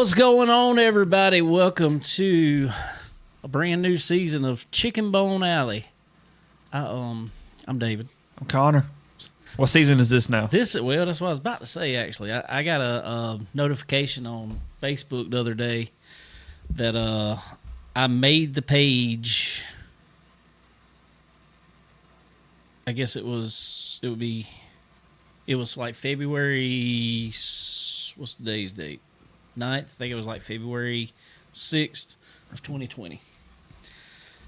What's going on, everybody? Welcome to a brand new season of Chicken Bone Alley. I'm David. I'm Connor. What season is this now? That's what I was about to say, actually. I got a notification on Facebook the other day that I made the page. I guess it was like February, what's today's date? 9th. I think it was like February 6th of 2020.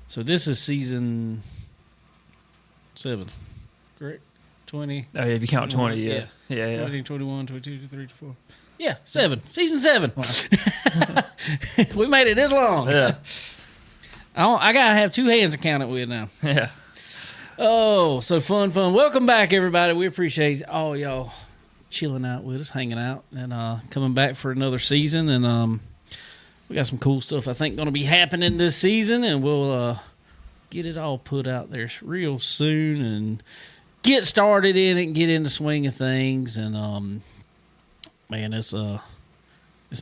So this is season 7, correct? 20. Oh, yeah, if you count 20, yeah. Yeah. 20, 21, 22, 23, 24. Yeah, 7. Season 7. Wow. We made it this long. Yeah. I got to have 2 hands to count it with now. Yeah. Oh, so fun. Welcome back, everybody. We appreciate all y'all chilling out with us, hanging out, and coming back for another season. And we got some cool stuff I think going to be happening this season, and we'll get it all put out there real soon and get started in it and get in the swing of things. And man, it's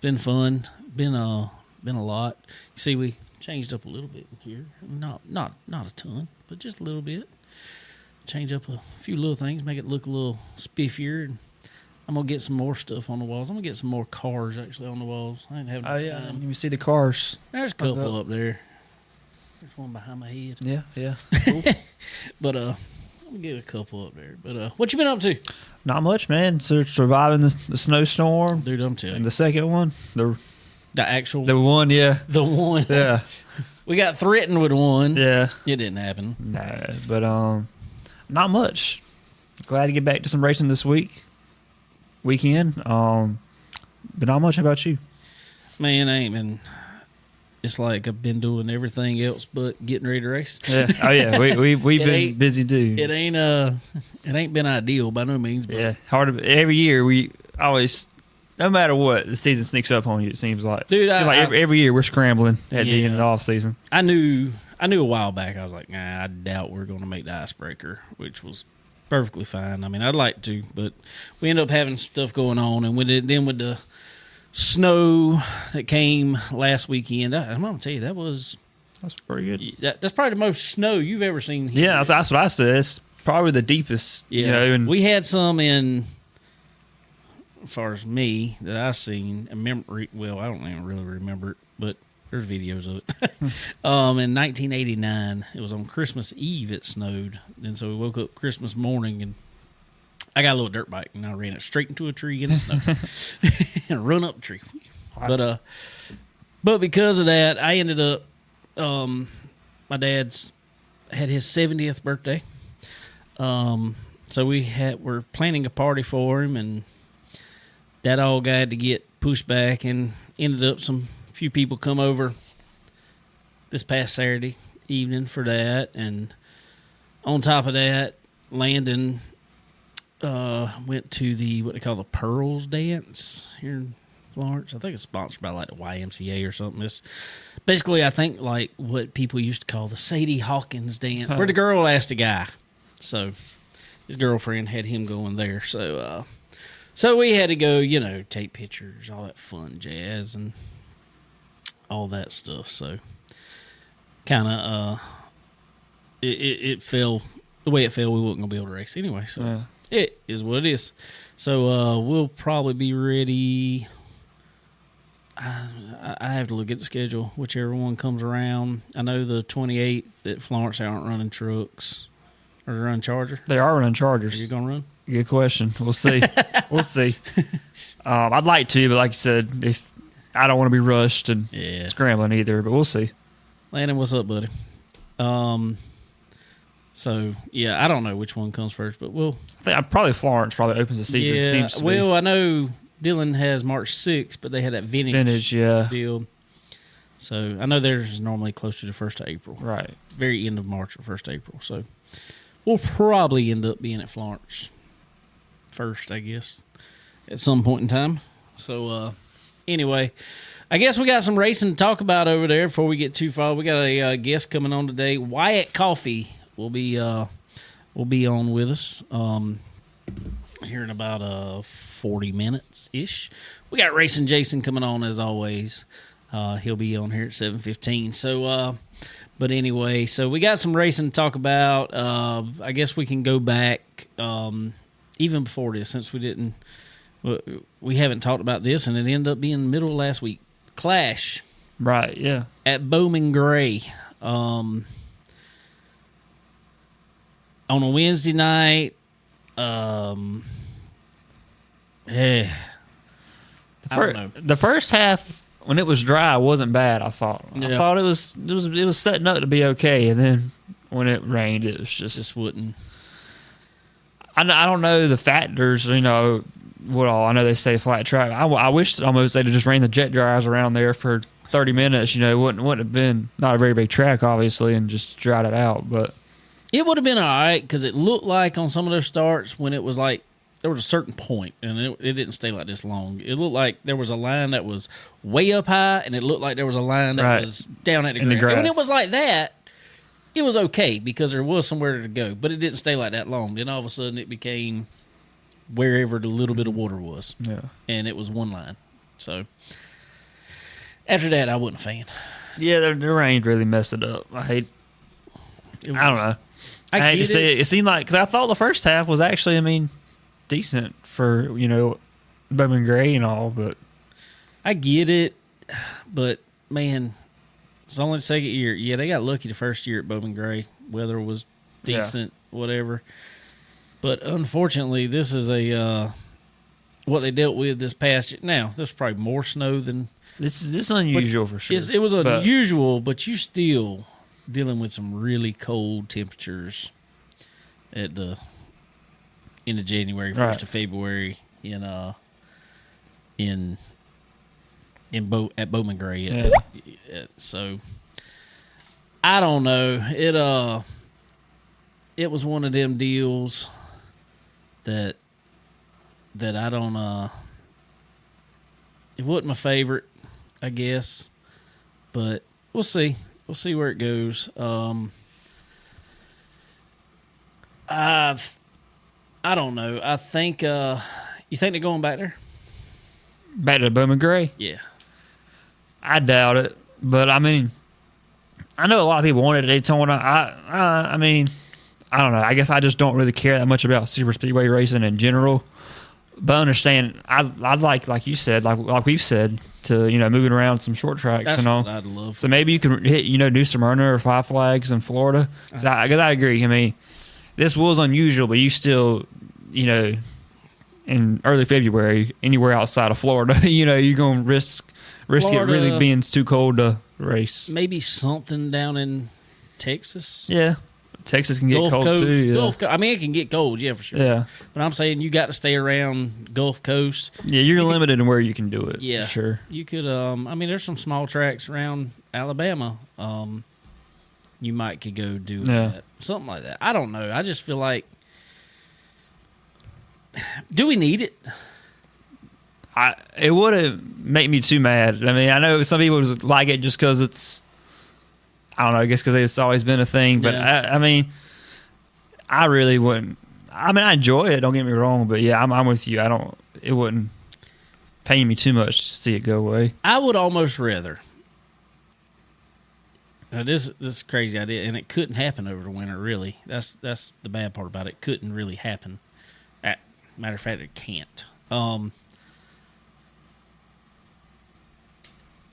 been fun. Been a lot. You see, we changed up a little bit here. Not a ton, but just a little bit. Change up a few little things, make it look a little spiffier. And I'm gonna get some more stuff on the walls. I'm gonna get some more cars actually on the walls. I ain't having time. Let me see the cars. There's a couple up there. There's one behind my head. Yeah. Cool. But I'm gonna get a couple up there. But what you been up to? Not much, man. So surviving the snowstorm. Dude, I'm telling you. And the second one, the one, yeah. The one. Yeah. We got threatened with one. Yeah. It didn't happen. No, but not much. Glad to get back to some racing this weekend. But not much. How about you? Man, I ain't been. It's like I've been doing everything else but getting ready to race. Yeah. Oh yeah. We've been busy too. It ain't been ideal by no means. But yeah. Every year we always, no matter what, the season sneaks up on you. It seems like, dude. Every year we're scrambling at the end of the off season. I knew a while back. I was like, nah, I doubt we're going to make the icebreaker, which was perfectly fine. I mean, I'd like to, but we ended up having stuff going on, and with the snow that came last weekend, I'm going to tell you that's pretty good. That's probably the most snow you've ever seen here. Yeah, that's what I said. It's probably the deepest. Yeah, and we had some in, as far as me, that I seen. I don't even really remember it, but there's videos of it. In 1989, it was on Christmas Eve it snowed. And so we woke up Christmas morning, and I got a little dirt bike, and I ran it straight into a tree in the snow and run up the tree. Wow. But because of that, I ended up, my dad's had his 70th birthday. So we're planning a party for him, and that all got to get pushed back, and ended up few people come over this past Saturday evening for that. And on top of that, Landon went to what they call the Pearls Dance here in Florence. I think it's sponsored by like the YMCA or something. It's basically, I think, like what people used to call the Sadie Hawkins dance, where the girl asked a guy. So his girlfriend had him going there. So we had to go, take pictures, all that fun jazz, and all that stuff. So kind of it fell the way it fell. We wasn't gonna be able to race anyway, so It is what it is. So we'll probably be ready. I have to look at the schedule, whichever one comes around. I know the 28th at Florence aren't running trucks. Are they running Charger? They are running Chargers. Are you gonna run? Good question. We'll see. We'll see. I'd like to, but like you said, if I don't want to be rushed and scrambling either, but we'll see. Landon, what's up, buddy? So, yeah, I don't know which one comes first, but I think probably Florence probably opens the season. Yeah, seems to be. I know Dylan has March 6th, but they had that vintage deal. So, I know theirs is normally close to the 1st of April. Right. Very end of March or 1st of April. So, we'll probably end up being at Florence first, I guess, at some point in time. So, anyway, I guess we got some racing to talk about over there before we get too far. We got a guest coming on today. Wyatt Coffey will be on with us. here in about 40 minutes ish. We got Racing Jason coming on as always. He'll be on here at 7:15. So, but anyway, so we got some racing to talk about. I guess we can go back even before this, since we haven't talked about this, and it ended up being the middle of last week. Clash, right? Yeah, at Bowman Gray. On a Wednesday night, the first half when it was dry wasn't bad. I thought it was setting up to be okay, and then when it rained, it was just wouldn't. I don't know the factors, what all. I know they say flat track. I wish almost they'd have just ran the jet dryers around there for 30 minutes. Wouldn't have been not a very big track, obviously, and just dried it out, but. It would have been all right because it looked like on some of those starts when it was like there was a certain point and it didn't stay like this long. It looked like there was a line that was way up high and it looked like there was a line that was down at the ground. And when it was like that, it was okay because there was somewhere to go, but it didn't stay like that long. Then all of a sudden it became wherever the little bit of water was. Yeah. And it was one line. So after that, I wasn't a fan. Yeah, the rain really messed it up. I don't know. I hate to say it. It seemed like, because I thought the first half was actually, decent for, Bowman Gray and all, but. I get it, but, man, it's only the second year. Yeah, they got lucky the first year at Bowman Gray. Weather was decent, whatever. But, unfortunately, this is what they dealt with this past year. Now, there's probably more snow than. This is unusual for sure. It was unusual, but you still. Dealing with some really cold temperatures at the end of January, 1st of February at Bowman Gray. Yeah. So I don't know. It was one of them deals that I don't it wasn't my favorite, I guess, but we'll see. We'll see where it goes. I don't know. I think you think they're going back there? Back to Bowman Gray? Yeah. I doubt it. But I know a lot of people wanted Daytona. I don't know. I guess I just don't really care that much about super speedway racing in general. But I understand, I'd like you said, like we've said, to moving around some short tracks. That's what I'd love. So maybe you can hit New Smyrna or Five Flags in Florida. Because I agree. This was unusual, but you still, in early February, anywhere outside of Florida, you're gonna risk Florida, it really being too cold to race. Maybe something down in Texas. Yeah. Texas can get Gulf cold Coast, too. Yeah. it can get cold, yeah, for sure. Yeah. But I'm saying you got to stay around Gulf Coast. Yeah, you're limited in where you can do it. Yeah. For sure. You could, there's some small tracks around Alabama. You could go do that. Something like that. I don't know. I just feel like, do we need it? It wouldn't make me too mad. I know some people would like it just because it's, I don't know, I guess because it's always been a thing. But, I really wouldn't. I enjoy it, don't get me wrong. But, yeah, I'm with you. It wouldn't pain me too much to see it go away. I would almost rather. Now, this is a crazy idea, and it couldn't happen over the winter, really. That's the bad part about it. It couldn't really happen. Matter of fact, it can't.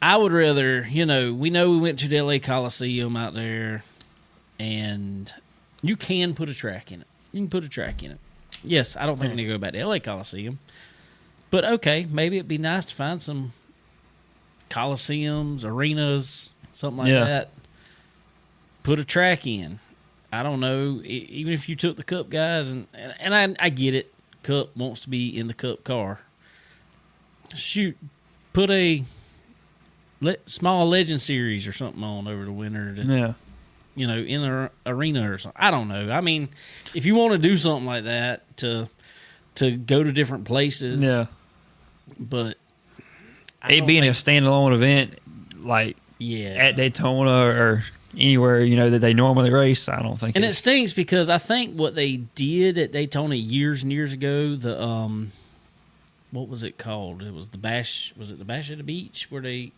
I would rather, we went to the LA Coliseum out there, and you can put a track in it. You can put a track in it. Yes, I don't think we need to go back to LA Coliseum, but okay, maybe it'd be nice to find some coliseums, arenas, something like that. Put a track in. I don't know, even if you took the Cup guys, and I get it, Cup wants to be in the Cup car. Shoot, put a small Legend Series or something on over the winter. In an arena or something. I don't know. If you want to do something like that to go to different places. Yeah. But it being a standalone event, like at Daytona or anywhere, that they normally race. I don't think. And it stinks because I think what they did at Daytona years and years ago, the what was it called? It was the Bash. Was it the Bash at the Beach where they?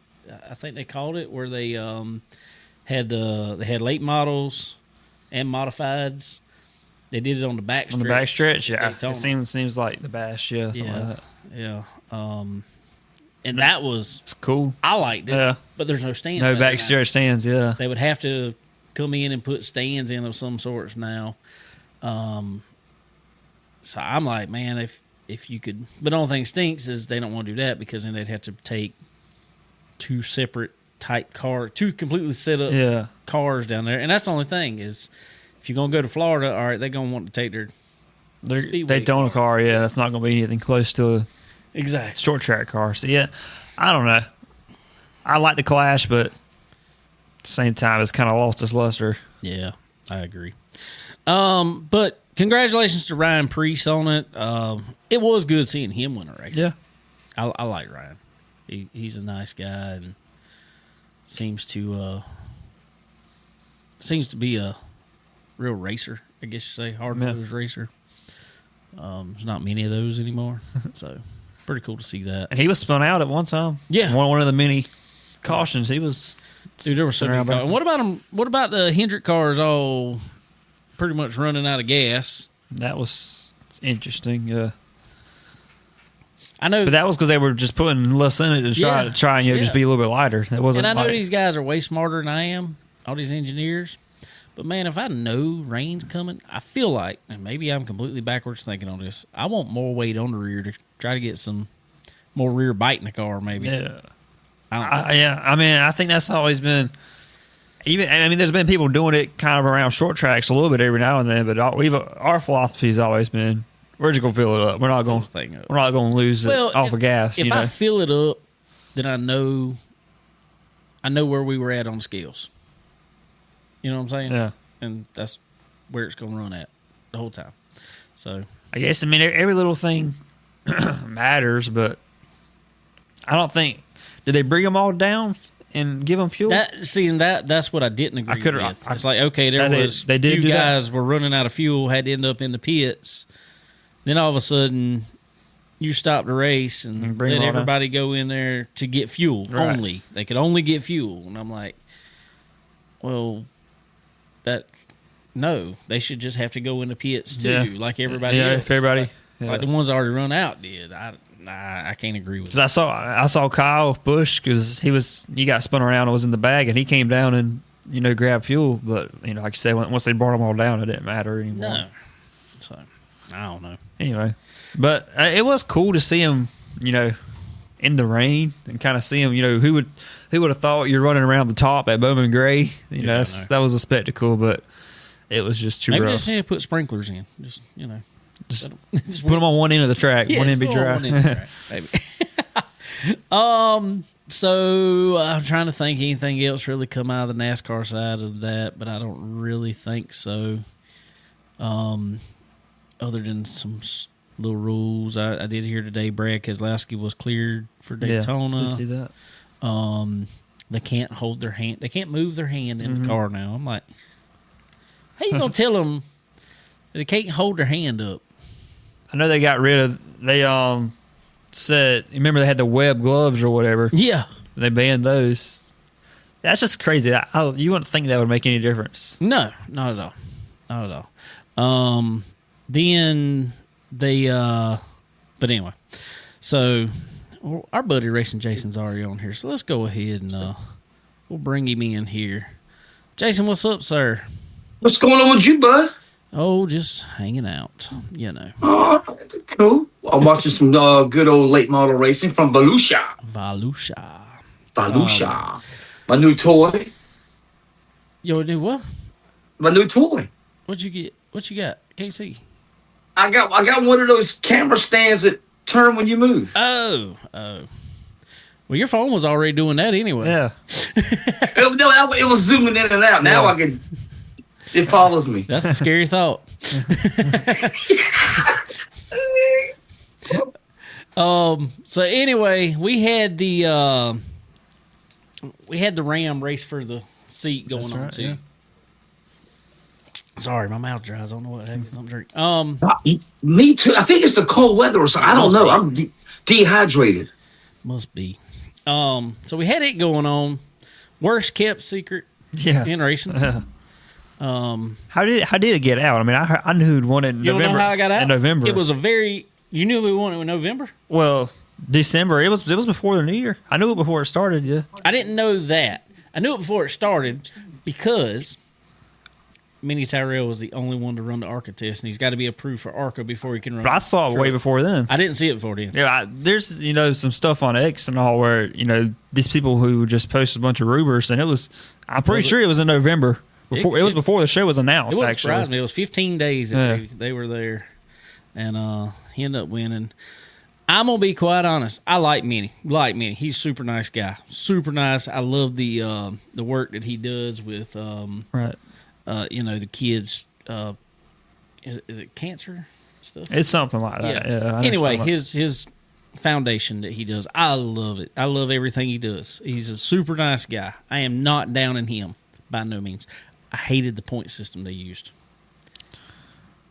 I think they called it where they had late models and modifieds. They did it on the back stretch. On the back stretch, yeah. Daytona. It seems like the Bash, yeah, something like that. Yeah. And that was it's cool. I liked it. Yeah. But there's no stands. No back stretch stands, yeah. They would have to come in and put stands in of some sorts now. So I'm like, man, if you could, but the only thing stinks is they don't want to do that because then they'd have to take two separate type two completely set up cars down there. And that's the only thing is if you're going to go to Florida, all right, they're going to want to take their Daytona car, yeah, that's not going to be anything close to a short track car. So, yeah, I don't know. I like the Clash, but at the same time, it's kind of lost its luster. Yeah, I agree. But congratulations to Ryan Preece on it. It was good seeing him win a race. Yeah. I like Ryan. He's a nice guy and seems to be a real racer, I guess you say, hard-nosed racer. There's not many of those anymore, so pretty cool to see that. And he was spun out at one time. Yeah, one of the many cautions. He was. Dude, there were so many cars. And what about him? What about the Hendrick cars all pretty much running out of gas? That was interesting. Yeah. I know, but that was because they were just putting less in it to try and just be a little bit lighter. That wasn't. And I know these guys are way smarter than I am. All these engineers. But man, if I know rain's coming, I feel like, and maybe I'm completely backwards thinking on this, I want more weight on the rear to try to get some more rear bite in the car. Maybe. Yeah. I mean, I think that's always been. There's been people doing it kind of around short tracks a little bit every now and then, but our philosophy has always been we're just gonna fill it up. We're not going to lose it off of gas. If I fill it up, then I know where we were at on scales. You know what I'm saying? Yeah. And that's where it's gonna run at the whole time. So I guess every little thing matters, but I don't think did they bring them all down and give them fuel? That's what I didn't agree with. It's like, okay, they did few guys were running out of fuel, had to end up in the pits. Then all of a sudden, you stop the race and let everybody go in there to get fuel only. They could only get fuel. And I'm like, well, they should just have to go in the pits too, like everybody else. Everybody. Like the ones that already run out did. I can't agree with that. I saw Kyle Busch because he got spun around and was in the bag, and he came down and grabbed fuel. But like you said, once they brought them all down, it didn't matter anymore. No, so I don't know. Anyway, but it was cool to see him, in the rain and kind of see him. Who would have thought you're running around the top at Bowman Gray? That was a spectacle, but it was just too rough. Maybe just need to put sprinklers in. Just put them on one end of the track. One end be dry. So I'm trying to think anything else really come out of the NASCAR side of that, but I don't really think so. Other than some little rules, I did hear today Brad Keselowski was cleared for Daytona. Yeah, see that. They can't hold their hand. They can't move their hand in the car now. I'm like, how you gonna tell them that they can't hold their hand up? I know they got rid of. They said, remember they had the web gloves or whatever. Yeah, they banned those. That's just crazy. You wouldn't think that would make any difference. No, not at all. Not at all. Then they. But anyway, so our buddy Racing Jason's already on here, so let's go ahead and we'll bring him in here. Jason, what's up, sir? What's going on with you, bud? Oh, just hanging out, Cool. I'm watching some good old late model racing from Volusia. My new toy. Your new what? My new toy. What'd you get? What you got? Can't see. I got one of those camera stands that turn when you move. Oh. Well, your phone was already doing that anyway. Yeah. It was zooming in and out. Now I can. It follows me. That's a scary thought. So anyway, we had the Ram race for the seat going That's on right, too. yeah. Sorry, my mouth dries. I don't know what the heck is. I'm drinking. Me too. I think it's the cold weather or something. I don't Must know. be. I'm dehydrated. Must be. So we had it going on. Worst kept secret Yeah. in racing. How did it get out? I mean, I knew who'd won it in You November. don't know how I got out? In November. It was a very. You knew we won it in November. well, December. It was before the New Year. I knew it before it started. Yeah. I didn't know that. I knew it before it started because Minnie Tyrell was the only one to run the ARCA test, and he's got to be approved for ARCA before he can run. But I saw it way before then. I didn't see it before then. Yeah, there's some stuff on X and all where these people who just posted a bunch of rumors, and it was. I'm pretty sure it was in November. Before it was before the show was announced. It wouldn't actually, surprise me. It was 15 days that Yeah. they were there, and he ended up winning. I'm gonna be quite honest. I like Minnie. He's a super nice guy. Super nice. I love the work that he does with right? the kids. Is it cancer stuff? It's something like that. Yeah. I know Anyway, what you're talking his foundation that he does, I love it. I love everything he does. He's a super nice guy. I am not down in him by no means. I hated the point system they used.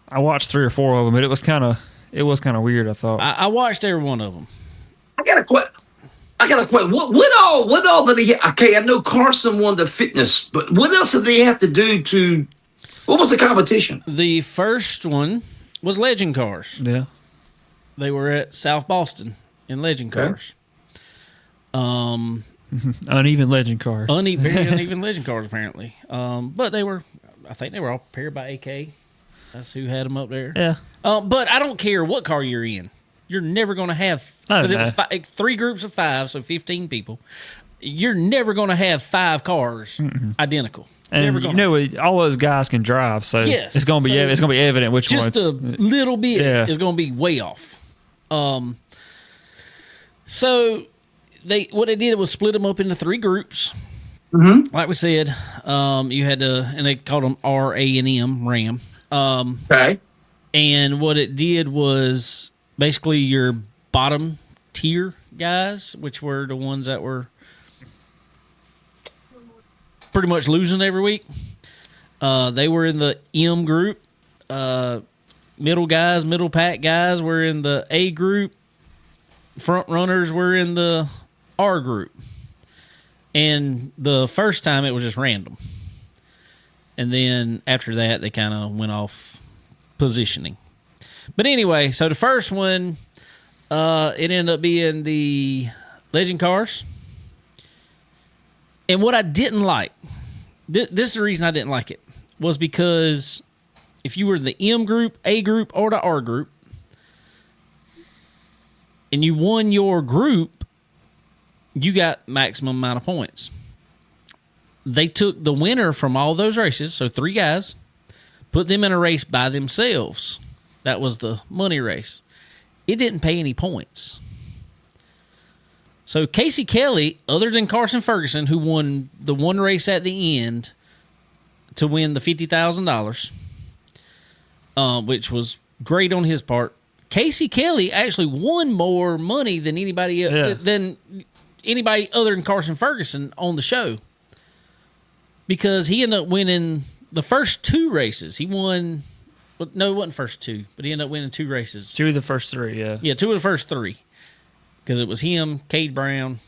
about. I watched 3 or 4 of them, but it was kind of weird. I thought. I watched every one of them. I got a question. What all did he? Okay, I know Carson won the fitness, but what else did they have to do to? What was the competition? The first one was Legend Cars. yeah. They were at South Boston in Legend Okay. Cars. Uneven legend cars. Very uneven Legend Cars, apparently. But I think they were all prepared by AK. That's who had them up there. yeah. But I don't care what car you're in. You're never going to have, because it was 3 groups of 5, so 15 people. You're never going to have 5 cars identical. And never gonna. all those guys can drive, so Yes, it's going to be so it's going to be evident which Just ones. a little bit Yeah. is going to be way off. So what they did was split them up into 3 groups. Mm-hmm. Like we said, you had to, and they called them R, A, and M, RAM. Okay. And what it did was basically your bottom tier guys, which were the ones that were pretty much losing every week. They were in the M group. Middle pack guys were in the A group. Front runners were in the R group. And the first time it was just random. And then after that, they kind of went off positioning. But anyway, so the first one, it ended up being the Legend Cars. And what I didn't like, this is the reason I didn't like it, was because if you were the M group, A group, or the R group, and you won your group, you got maximum amount of points. They took the winner from all those races, so 3 guys, put them in a race by themselves. That was the money race. It didn't pay any points. So Casey Kelly, other than Carson Ferguson, who won the one race at the end to win the $50,000, which was great on his part, Casey Kelly actually won more money than anybody other than Carson Ferguson on the show, because he ended up winning the first 2 races. He won. No, it wasn't first 2, but he ended up winning 2 races. 2 of the first 3, yeah. Yeah, 2 of the first 3. Because it was him, Cade Brown,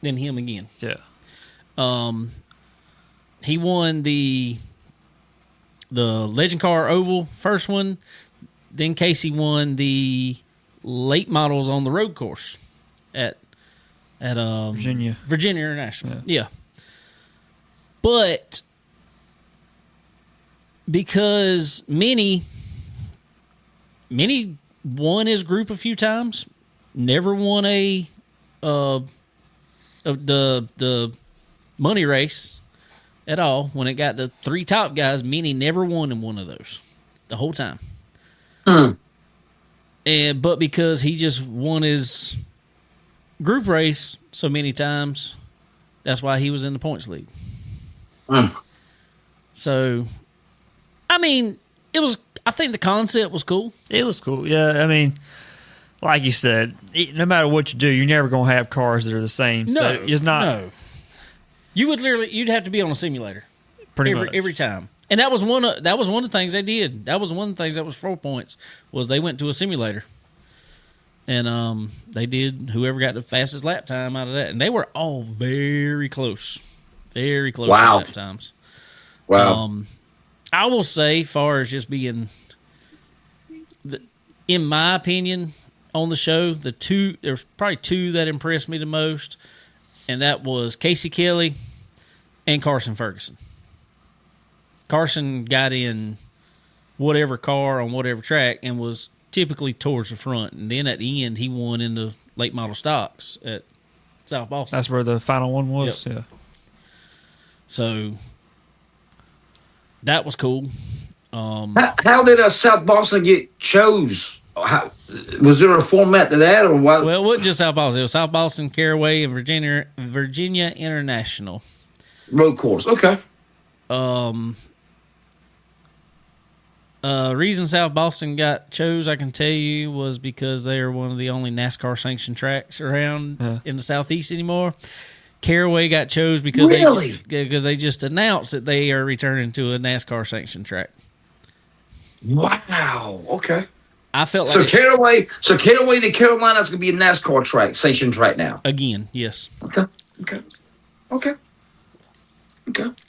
then him again. Yeah. He won the Legend Car Oval first one. Then Casey won the late models on the road course at Virginia International. Yeah. But because Minnie won his group a few times, never won the money race at all. When it got the 3 top guys, Minnie never won in one of those the whole time. But because he just won his group race so many times, that's why he was in the points league. So, I mean, I think the concept was cool. It was cool. Yeah, I mean, like you said, no matter what you do, you're never going to have cars that are the same. No, so it's not. no. you'd have to be on a simulator Pretty much. every time. And that was one of the things they did. That was one of the things that was 4 points was they went to a simulator. And they did whoever got the fastest lap time out of that. And they were all very close. Very close Wow. lap times. Wow. I will say, far as just being, in my opinion, on the show, there's probably two that impressed me the most, and that was Casey Kelly and Carson Ferguson. Carson got in whatever car on whatever track and was typically towards the front, and then at the end he won in the late model stocks at South Boston. That's where the final one was. Yep. Yeah. So that was cool. How did South Boston get chose? Was there a format to that, or what? Well, it wasn't just South Boston. It was South Boston, Caraway, and Virginia International. Road course. Okay. Reason South Boston got chose, I can tell you, was because they are one of the only NASCAR sanctioned tracks around in the Southeast anymore. Caraway got chose because they just announced that they are returning to a NASCAR sanctioned track. Wow. Okay. I felt like Caraway to Carolina is going to be a NASCAR track, sanctioned track now. Again, yes. Okay.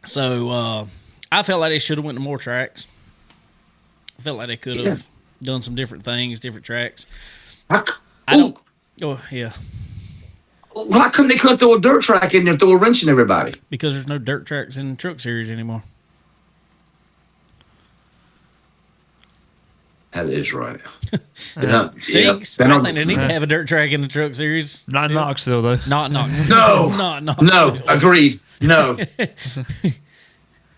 So I felt like they should have went to more tracks. I felt like they could have done some different things, different tracks. I don't. Oh yeah. How come they couldn't throw a dirt track in there, throw a wrench in everybody? Because there's no dirt tracks in the Truck Series anymore. That is right. Stinks. I think they need to have a dirt track in the Truck Series. Not in Knoxville, though. Not Knoxville. No. Not Knoxville. No. Agreed. No.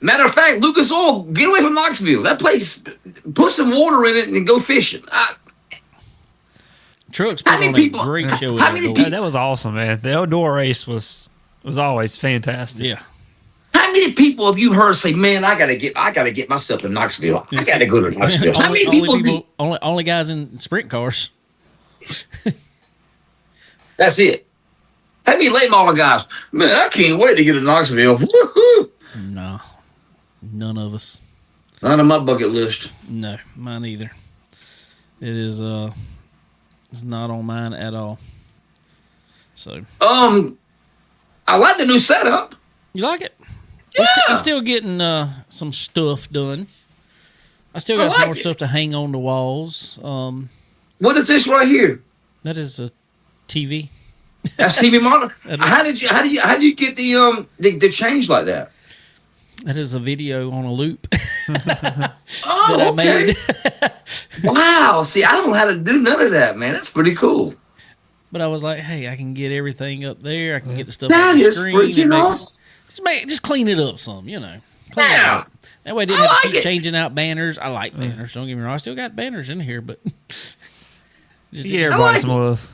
Matter of fact, Lucas Oil, get away from Knoxville. That place, put some water in it and go fishing. Trucks put on a great show. That was awesome, man. The outdoor race was always fantastic. Yeah. How many people have you heard say, "Man, I gotta get myself to Knoxville. I gotta go to Knoxville." How many people? Only guys in sprint cars. That's it. How many late model guys? Man, I can't wait to get to Knoxville. Woo-hoo. No, none of us. Not on my bucket list. No, mine either. It is it's not on mine at all. So I like the new setup. You like it? Yeah. I'm still getting some stuff done. I still got some more stuff to hang on the walls. What is this right here? That is a TV. That's TV monitor. How did you get the change like that? That is a video on a loop. Oh, okay. Wow. See, I don't know how to do none of that, man. That's pretty cool. But I was like, hey, I can get everything up there. I can get the stuff That on the is screen. freaking awesome. Just clean it up some, Clean it up. That way I didn't have to keep changing out banners. I like banners. Don't get me wrong. I still got banners in here, but just get everybody some love.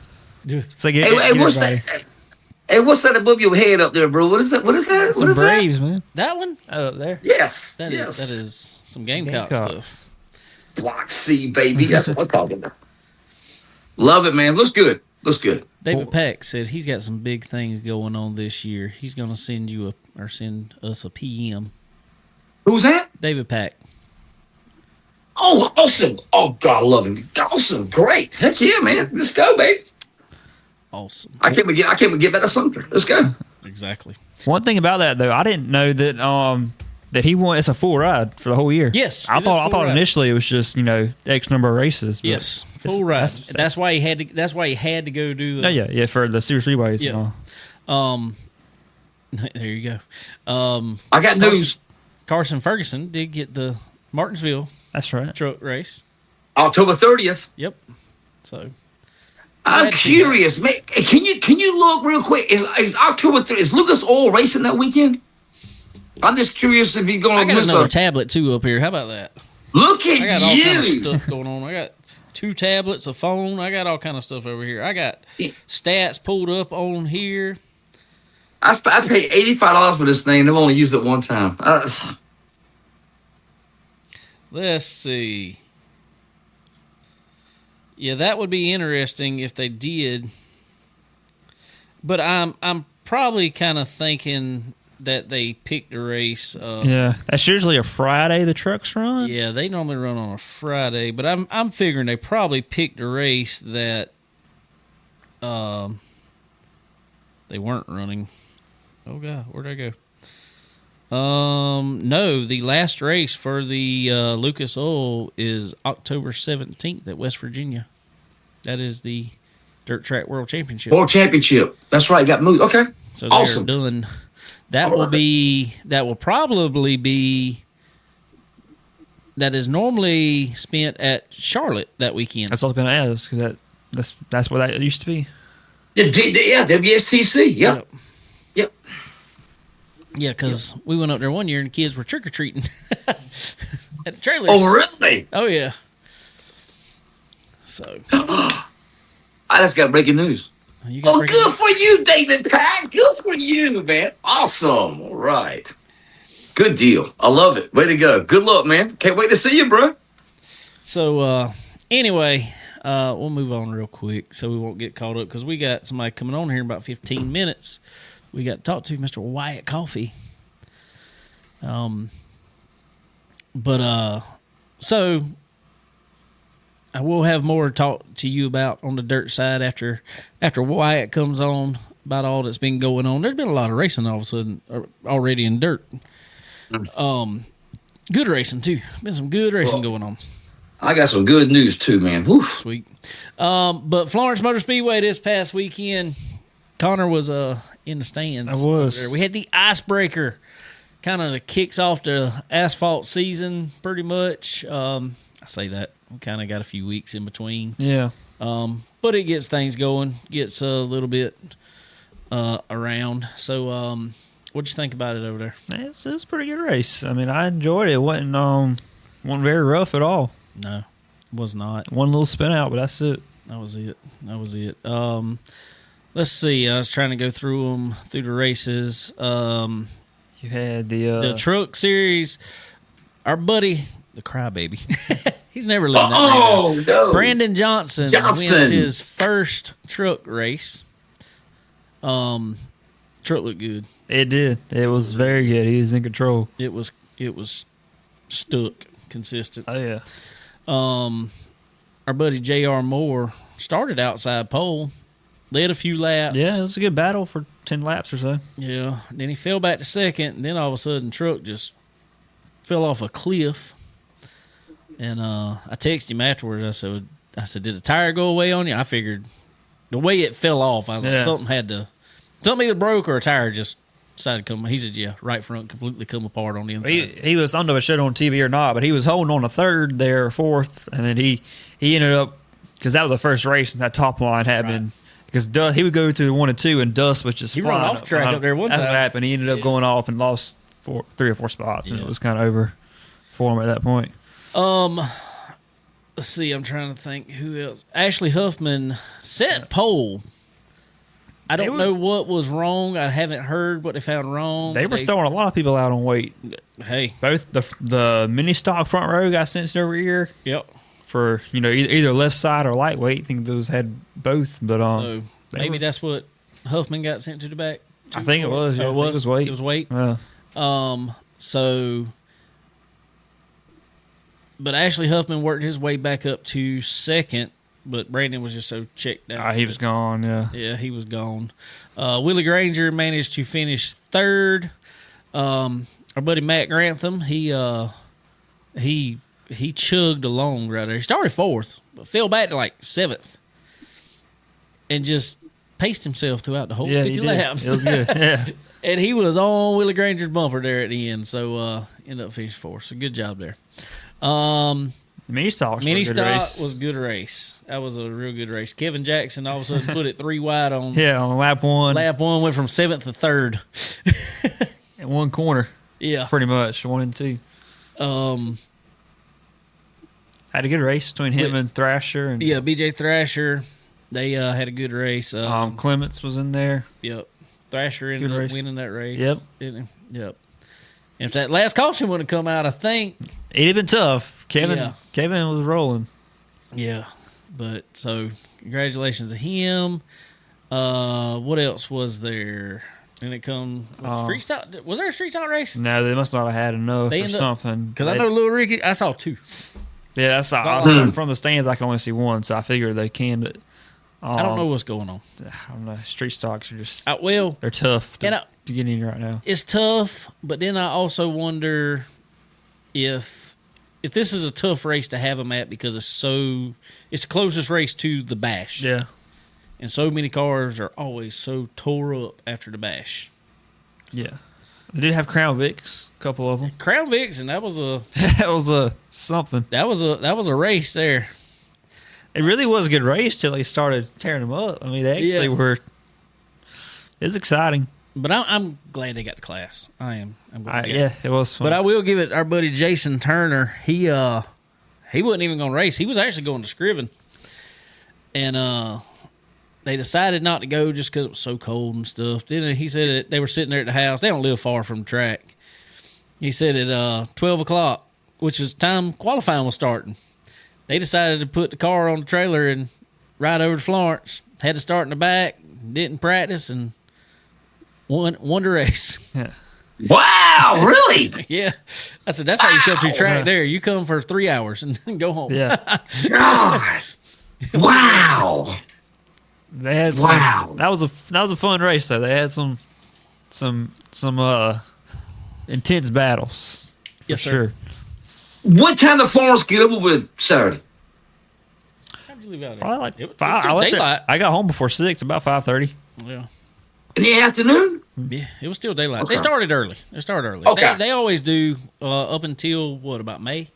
So what's that? Hey, what's that above your head up there, bro? What is that? Some Braves, man. That one? Oh, up there. Yes. That is some Gamecock stuff. Block C, baby. That's what I'm talking about. Love it, man. Looks good. David Pack said he's got some big things going on this year. He's going to send us a PM. Who's that? David Pack. Oh, awesome. Oh, God, I love him. Awesome. Great. Heck yeah, man. Let's go, baby. Awesome. I can't get back to Sumter. Let's go. Exactly. One thing about that, though, I didn't know that he won. It's a full ride for the whole year. Yes, I thought initially it was just X number of races. Yes, full ride. That's why he had to. That's why he had to go do. Yeah, for the Super Speedways. Yeah. There you go. I got news. Carson Ferguson did get the Martinsville. That's right. Truck race. October 30th. Yep. So. I'm curious, man. Can you look real quick? Is October 30th? Is Lucas Oil racing that weekend? I'm just curious if you're going to got another tablet too up here. How about that? Look at you. I got all kind of stuff going on. I got 2 tablets, a phone. I got all kind of stuff over here. I got stats pulled up on here. I paid $85 for this thing. I've only used it one time. Let's see. Yeah, that would be interesting if they did. But I'm probably kind of thinking that they picked a race. Yeah, that's usually a Friday the trucks run. Yeah, they normally run on a Friday, but I'm figuring they probably picked a race that they weren't running. Oh God, where'd I go? No, the last race for the Lucas Oil is October 17th at West Virginia. That is the Dirt Track World Championship. World Championship. That's right. Got moved. Okay. So they're awesome. done. That will probably be. That is normally spent at Charlotte that weekend. That's what I was going to ask. That's where that used to be. Yeah, WSTC. Yep. Yeah, because we went up there one year and the kids were trick or treating at the trailers. Oh, really? Oh, yeah. So I just got breaking news. Good for you, David Pack. Good for you, man. Awesome. All right. Good deal. I love it. Way to go. Good luck, man. Can't wait to see you, bro. So, anyway, we'll move on real quick so we won't get caught up because we got somebody coming on here in about 15 minutes. We got to talk to Mr. Wyatt Coffey. So I will have more to talk to you about on the dirt side after Wyatt comes on about all that's been going on. There's been a lot of racing all of a sudden already in dirt. Good racing too. Been some good racing going on. I got some good news too, man. Woo. Sweet. But Florence Motor Speedway this past weekend, Connor was in the stands. I was. We had the icebreaker, kind of kicks off the asphalt season pretty much. I say that. We kind of got a few weeks in between. Yeah. But it gets things going, gets a little bit around. So what'd you think about it over there? It was a pretty good race. I mean, I enjoyed it. It wasn't very rough at all. No, it was not. One little spin out, but that's it. That was it. Let's see. I was trying to go through the races. You had the truck series. Our buddy, the Crybaby. He's never lived that name down. No. Brandon Johnson wins his first truck race. Truck looked good. It did. It was very good. He was in control. It was stuck, consistent. Oh yeah. Our buddy J.R. Moore started outside pole, led a few laps. Yeah, it was a good battle for 10 laps or so. Yeah. Then he fell back to second, and then all of a sudden, truck just fell off a cliff. And I texted him afterwards. I said, did the tire go away on you? I figured the way it fell off, I was like, something either broke or a tire just decided to come. He said, yeah, right front completely come apart on the inside. He was, I don't know if it showed on TV or not, but he was holding on a third there, fourth, and then he ended up, because that was the first race and that top line happened. Because he would go through 1 and 2, and Dust was just flying ran off track up there one time. That's what happened. He ended up going off and lost 3 or 4 spots, and it was kind of over for him at that point. Let's see. I'm trying to think who else. Ashley Huffman set pole. I don't know what was wrong. I haven't heard what they found wrong. They were throwing a lot of people out on weight. Hey, both the mini stock front row got sent over here. Yep. For either left side or lightweight. I think those had both, but so maybe that's what Huffman got sent to the back. I think it was. Yeah, it was weight. It was weight. So, but Ashley Huffman worked his way back up to second, but Brandon was just so checked out. He was gone. Yeah, he was gone. Willie Granger managed to finish third. Our buddy Matt Grantham, he chugged along right there. He started fourth, but fell back to like seventh, and just paced himself throughout the whole 50 laps. It was good. Yeah. And he was on Willie Granger's bumper there at the end, so ended up finishing fourth. So good job there. Mini stock was a good race. That was a real good race. Kevin Jackson all of a sudden put it 3 wide on. Yeah, on lap 1. Lap 1 went from 7th to 3rd. In one corner. Yeah. Pretty much, 1 and 2. Had a good race between him and Thrasher. And BJ Thrasher. They had a good race. Clements was in there. Yep. Thrasher ended up winning that race. Yep. Didn't he? Yep. And if that last caution wouldn't have come out, I think it'd have been tough. Kevin was rolling. Yeah. But so congratulations to him. What else was there? And it come street stock. Was there a street stock race? No, they must not have had enough or something. Because I know Little Ricky, I saw 2. Yeah, from the stands. I can only see 1, so I figured they can. But I don't know what's going on. I don't know. Street stocks are just they're tough to get in right now. It's tough, but then I also wonder if this is a tough race to have them at because it's the closest race to the Bash. Yeah. And so many cars are always so tore up after the Bash. Yeah. They did have Crown Vics, a couple of them. Crown Vics, and that was something. That was a race there. It really was a good race till they started tearing them up. I mean, they actually were. It's exciting. But I'm glad they got the class. I am. I'm glad. It was fun. But I will give it our buddy Jason Turner. He wasn't even going to race. He was actually going to Scriven, and they decided not to go just because it was so cold and stuff. Then he said that they were sitting there at the house. They don't live far from the track. He said at 12 o'clock, which is time qualifying was starting, they decided to put the car on the trailer and ride over to Florence. Had to start in the back, didn't practice, and won the race. Yeah. Wow, really? Yeah. I said, that's how you come to track there. You come for 3 hours and go home. Yeah. God. Wow. They had that was a fun race though. They had some intense battles. Yes, for sir. Sure. What time did Florence get over with Saturday? How'd you leave out there? Probably like It was 5. still daylight. I got home before 6, about 5:30. Yeah. In the afternoon? Yeah, it was still daylight. Okay. They started early. Okay. They always do up until about May?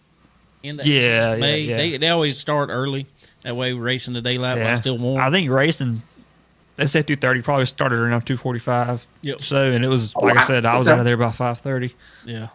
May. Yeah. They always start early. That way, racing the daylight while it's still warm. I think racing, they said 2:30, probably started around 2:45. Yep. So, and it was, like I said, I was out of there by 5:30. Yeah.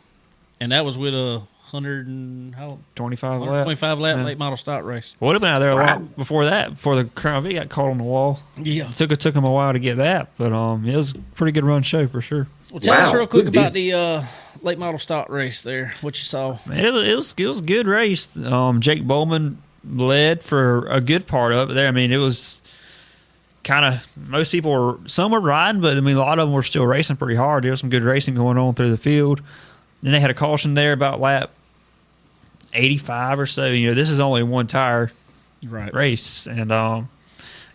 And that was with a 125 lap late model stock race. Would have been out there a lot before that, before the Crown Vic got caught on the wall. Yeah. It took them a while to get that, but it was a pretty good run show for sure. Well, tell us real quick about the late model stock race there. What you saw? Man, it was a good race. Jake Bowman led for a good part of it there. I mean, it was kind of, some were riding, but I mean, a lot of them were still racing pretty hard. There was some good racing going on through the field. Then they had a caution there about lap 85 or so. This is only one tire race. And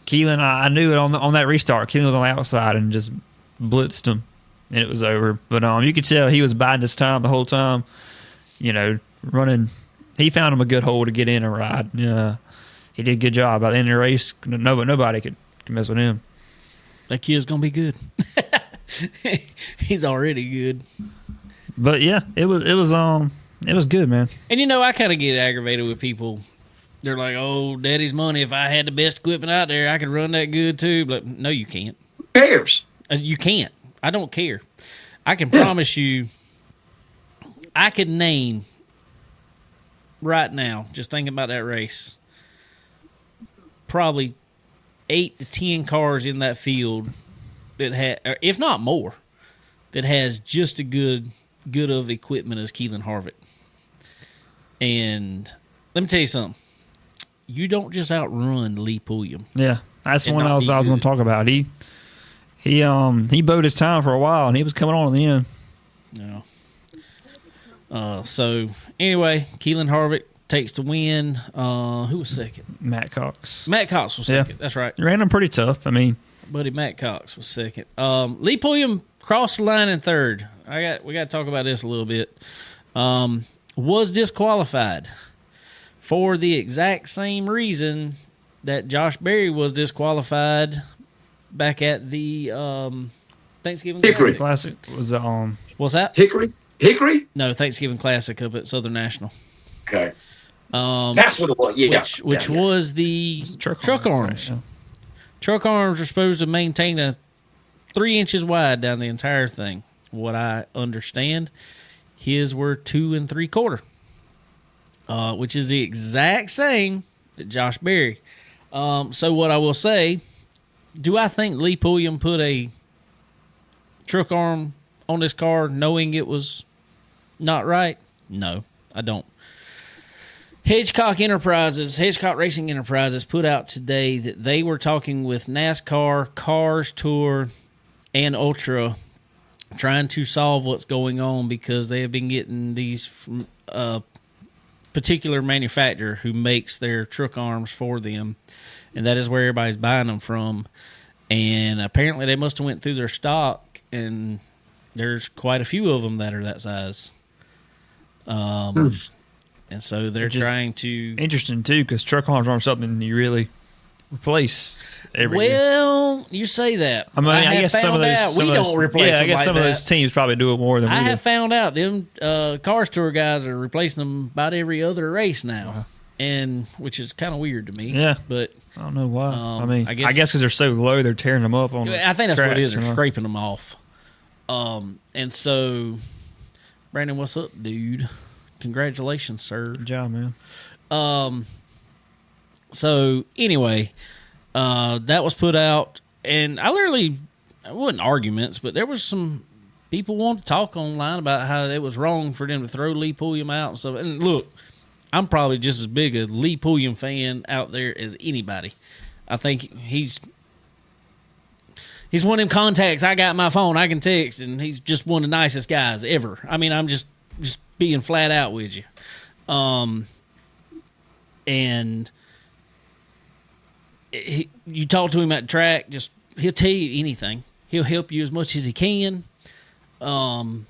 Keelan, I knew it on that restart. Keelan was on the outside and just blitzed him, and it was over. But you could tell he was biding his time the whole time, running. He found him a good hole to get in and ride. Yeah, he did a good job. By the end of the race, nobody could mess with him. That kid's going to be good. He's already good. But yeah, it was good, man. And I kind of get aggravated with people. They're like, "Oh, Daddy's money. If I had the best equipment out there, I could run that good too." But no, you can't. Who cares? You can't. I don't care. I can promise you. I could name right now, just thinking about that race, probably 8 to 10 cars in that field that had, or if not more, that has just a good of equipment as Keelan Harvick. And let me tell you something. You don't just outrun Lee Pulliam. Yeah, that's one I was going to talk about. He bowed his time for a while, and he was coming on in the end. No. So anyway, Keelan Harvick takes the win. Who was second? Matt Cox. Matt Cox was second. That's right. Ran him pretty tough. I mean, buddy Matt Cox was second. Lee Pulliam crossed the line in third. We got to talk about this a little bit. Was disqualified for the exact same reason that Josh Berry was disqualified back at the Thanksgiving Hickory Classic. Was What's that? Hickory? No, Thanksgiving Classic up at Southern National. Okay. That's what it was. Yeah. Which was the truck arms. Right, yeah. Truck arms are supposed to maintain a 3 inches wide down the entire thing. What I understand, his were 2 3/4, which is the exact same that Josh Berry. So what I will say, do I think Lee Pulliam put a truck arm on this car knowing it was not right? No, I don't. Hedgecock Racing Enterprises put out today that they were talking with NASCAR, Cars Tour, and Ultra trying to solve what's going on because they have been getting these from a particular manufacturer who makes their truck arms for them, and that is where everybody's buying them from. And apparently they must have went through their stock, and there's quite a few of them that are that size. And so they're trying to... Interesting, too, because truck arms aren't something you really replace every year. Well, you say that. I mean, I guess some of those... We don't replace them. I guess like some that. of those teams probably do it more than we do. I have found out them car store guys are replacing them about every other race now, and which is kind of weird to me. Yeah. But I don't know why. I mean, I guess guess because they're so low, they're tearing them up on the I think that's what it is. tracks, They're scraping them off. And so, Brandon, what's up, dude? Congratulations, sir. Good job, man. So anyway, that was put out, and it wasn't arguments, but there was some people wanted to talk online about how it was wrong for them to throw Lee Pulliam out and stuff. And look, I'm probably just as big a Lee Pulliam fan out there as anybody. I think he's one of them contacts. I got my phone, I can text, and he's just one of the nicest guys ever. I mean, I'm just being flat out with you. And you talk to him at the track, he'll tell you anything. He'll help you as much as he can. I mean,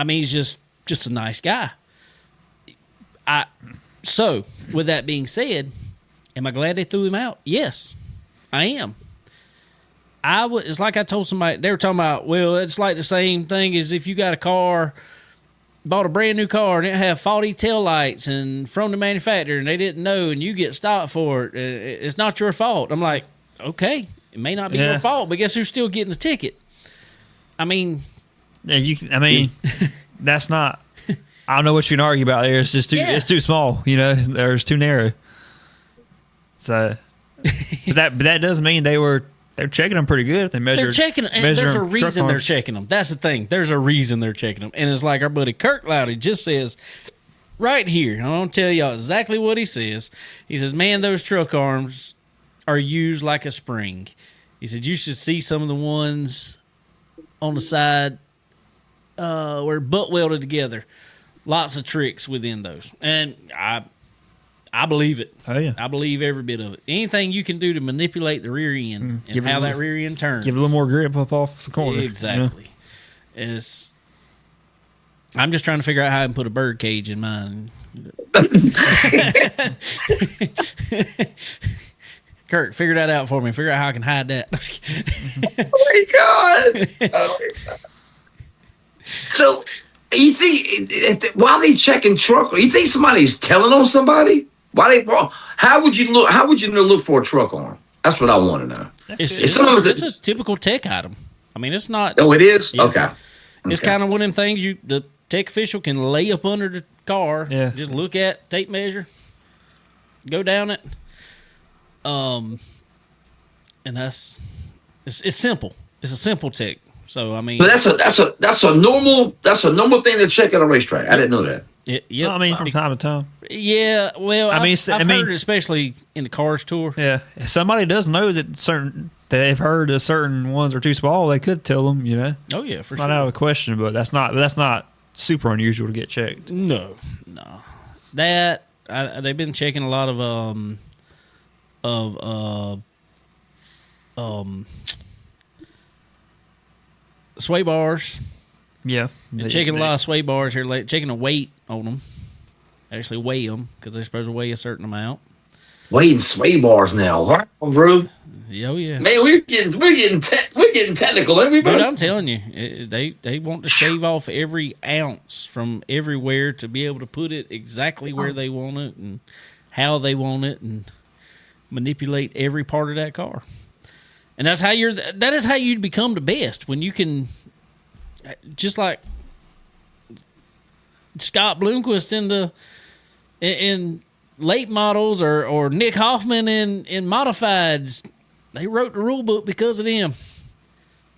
he's just a nice guy. So, with that being said, am I glad they threw him out? Yes, I am. It's like I told somebody, they were talking about, well, it's like the same thing as if you got a car, bought a brand new car and it had faulty taillights and from the manufacturer and they didn't know and you get stopped for it. It's not your fault. I'm like, okay, it may not be your fault, but guess who's still getting the ticket? I mean, that's not. I don't know what you can argue about there. It's just too. It's too small. You know, it's too narrow. So, but that does mean they're checking them pretty good. If they measure. They're checking, and there's a reason they're checking them. That's the thing. There's a reason they're checking them, and it's like our buddy Kirk Loudy just says right here. I'm gonna tell y'all exactly what he says. He says, "Man, those truck arms are used like a spring." He said, "You should see some of the ones on the side where butt welded together. Lots of tricks within those." And I believe it. Oh, yeah. I believe every bit of it. Anything you can do to manipulate the rear end and how that rear end turns. Give it a little more grip up off the corner. Exactly. You know? I'm just trying to figure out how I can put a bird cage in mine. Kirk, figure that out for me. Figure out how I can hide that. Oh, my God. Oh, my God. So, you think, while they checking truck, you think somebody's telling on somebody? How would you look for a truck arm? That's what I want to know. It's a typical tech item. I mean, it's not. Oh, it is? Yeah. Okay. It's kind of one of them things the tech official can lay up under the car, just look at, tape measure, go down it. And it's simple. It's a simple tech. So I mean, but that's a normal thing to check at a racetrack. I didn't know that. Yeah, I mean, from time to time. Yeah, well, I've heard it, especially in the Cars Tour. Yeah, if somebody does know that they've heard that certain ones are too small, they could tell them. You know. Oh yeah, for sure. Not out of the question, but that's not super unusual to get checked. No. They've been checking a lot of sway bars. Yeah. Checking a lot of sway bars here, checking the weight on them. Actually weigh them because they're supposed to weigh a certain amount. Weighing sway bars now, huh, bro? Oh yeah, man, we're getting technical, everybody. Dude, I'm telling you, they want to shave off every ounce from everywhere to be able to put it exactly where they want it and how they want it and manipulate every part of that car. And that is how you become the best, when you can, just like Scott Bloomquist in late models or Nick Hoffman in modifieds. They wrote the rule book because of them.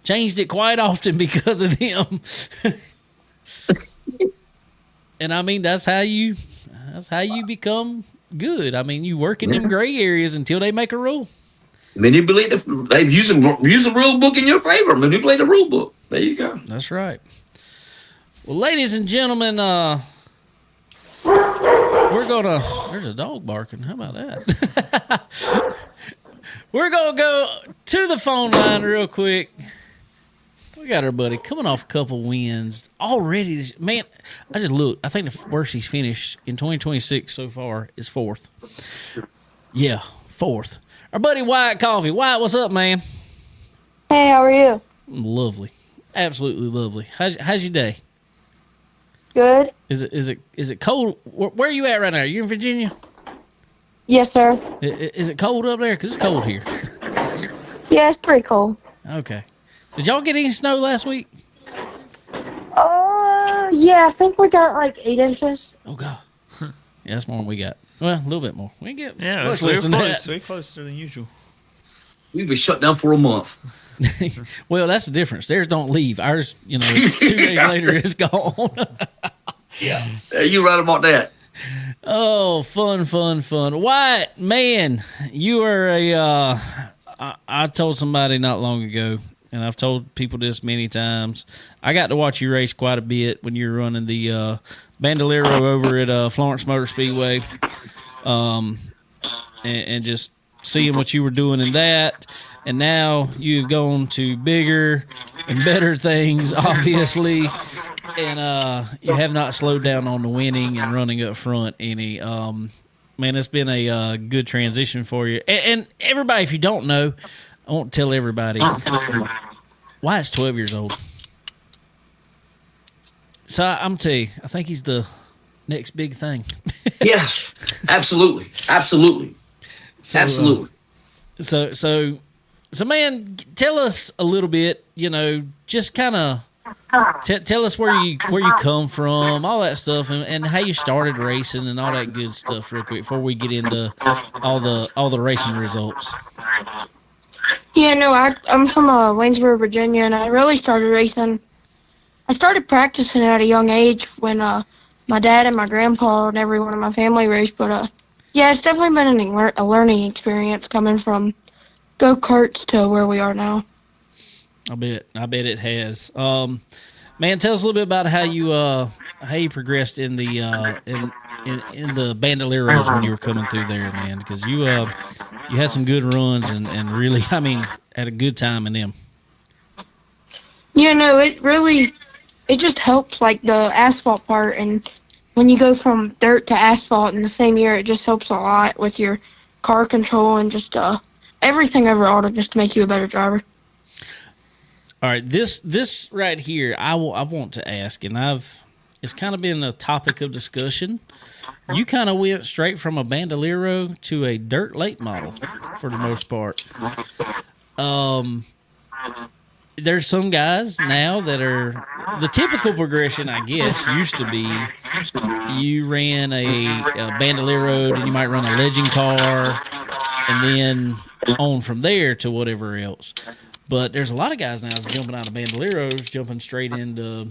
Changed it quite often because of them. And I mean, that's how you become good. I mean, you work in them gray areas until they make a rule. Manipulate they use the rule book in your favor. Manipulate the rule book. There you go. That's right. Well, ladies and gentlemen, we're gonna. There's a dog barking. How about that? We're gonna go to the phone line real quick. We got our buddy coming off a couple wins already. Man, I just looked. I think the worst he's finished in 2026 so far is 4th. Yeah, 4th. Our buddy Wyatt Coffey. Wyatt, what's up, man? Hey, how are you? Lovely, absolutely lovely. How's your day? Good. Is it cold? Where are you at right now? Are you in Virginia? Yes, sir. Is it cold up there? Because it's cold here. Yeah, it's pretty cold. Okay. Did y'all get any snow last week? Yeah, I think we got like 8 inches. Oh, God. Yeah, that's more than we got. Well, a little bit more. We get Yeah, much less than that. Way closer than usual. We've been shut down for a month. Well, that's the difference. Theirs don't leave. Ours, 2 days later, it's gone. Yeah. You're right about that. Oh, fun. Wyatt, man, you are I told somebody not long ago, and I've told people this many times, I got to watch you race quite a bit when you were running the Bandolero over at Florence Motor Speedway, and just seeing what you were doing in that. And now you've gone to bigger and better things, obviously. And you have not slowed down on the winning and running up front any. Man, it's been a good transition for you. And everybody, if you don't know, I won't tell everybody. Wyatt's 12 years old. So I'm telling you, I think he's the next big thing. Yes, absolutely. Absolutely. So, man, tell us a little bit, just kind of tell us where you come from, all that stuff, and how you started racing and all that good stuff real quick before we get into all the racing results. Yeah, no, I'm from Waynesboro, Virginia, and I really started racing. I started practicing at a young age when my dad and my grandpa and everyone in my family raced. But yeah, it's definitely been a learning experience coming from go-karts to where we are now. I bet it has. Man, tell us a little bit about how you progressed in the in the Bandoleros when you were coming through there, man, because you had some good runs and really, had a good time in them. Yeah, no, it just helps, like the asphalt part, and when you go from dirt to asphalt in the same year, it just helps a lot with your car control and just everything overall just to make you a better driver. All right, this right here, I want to ask, and it's kind of been a topic of discussion. You kind of went straight from a Bandolero to a dirt late model for the most part. There's some guys now that are the typical progression, I guess, used to be you ran a Bandolero, and you might run a legend car, and then on from there to whatever else. But there's a lot of guys now jumping out of Bandoleros, jumping straight into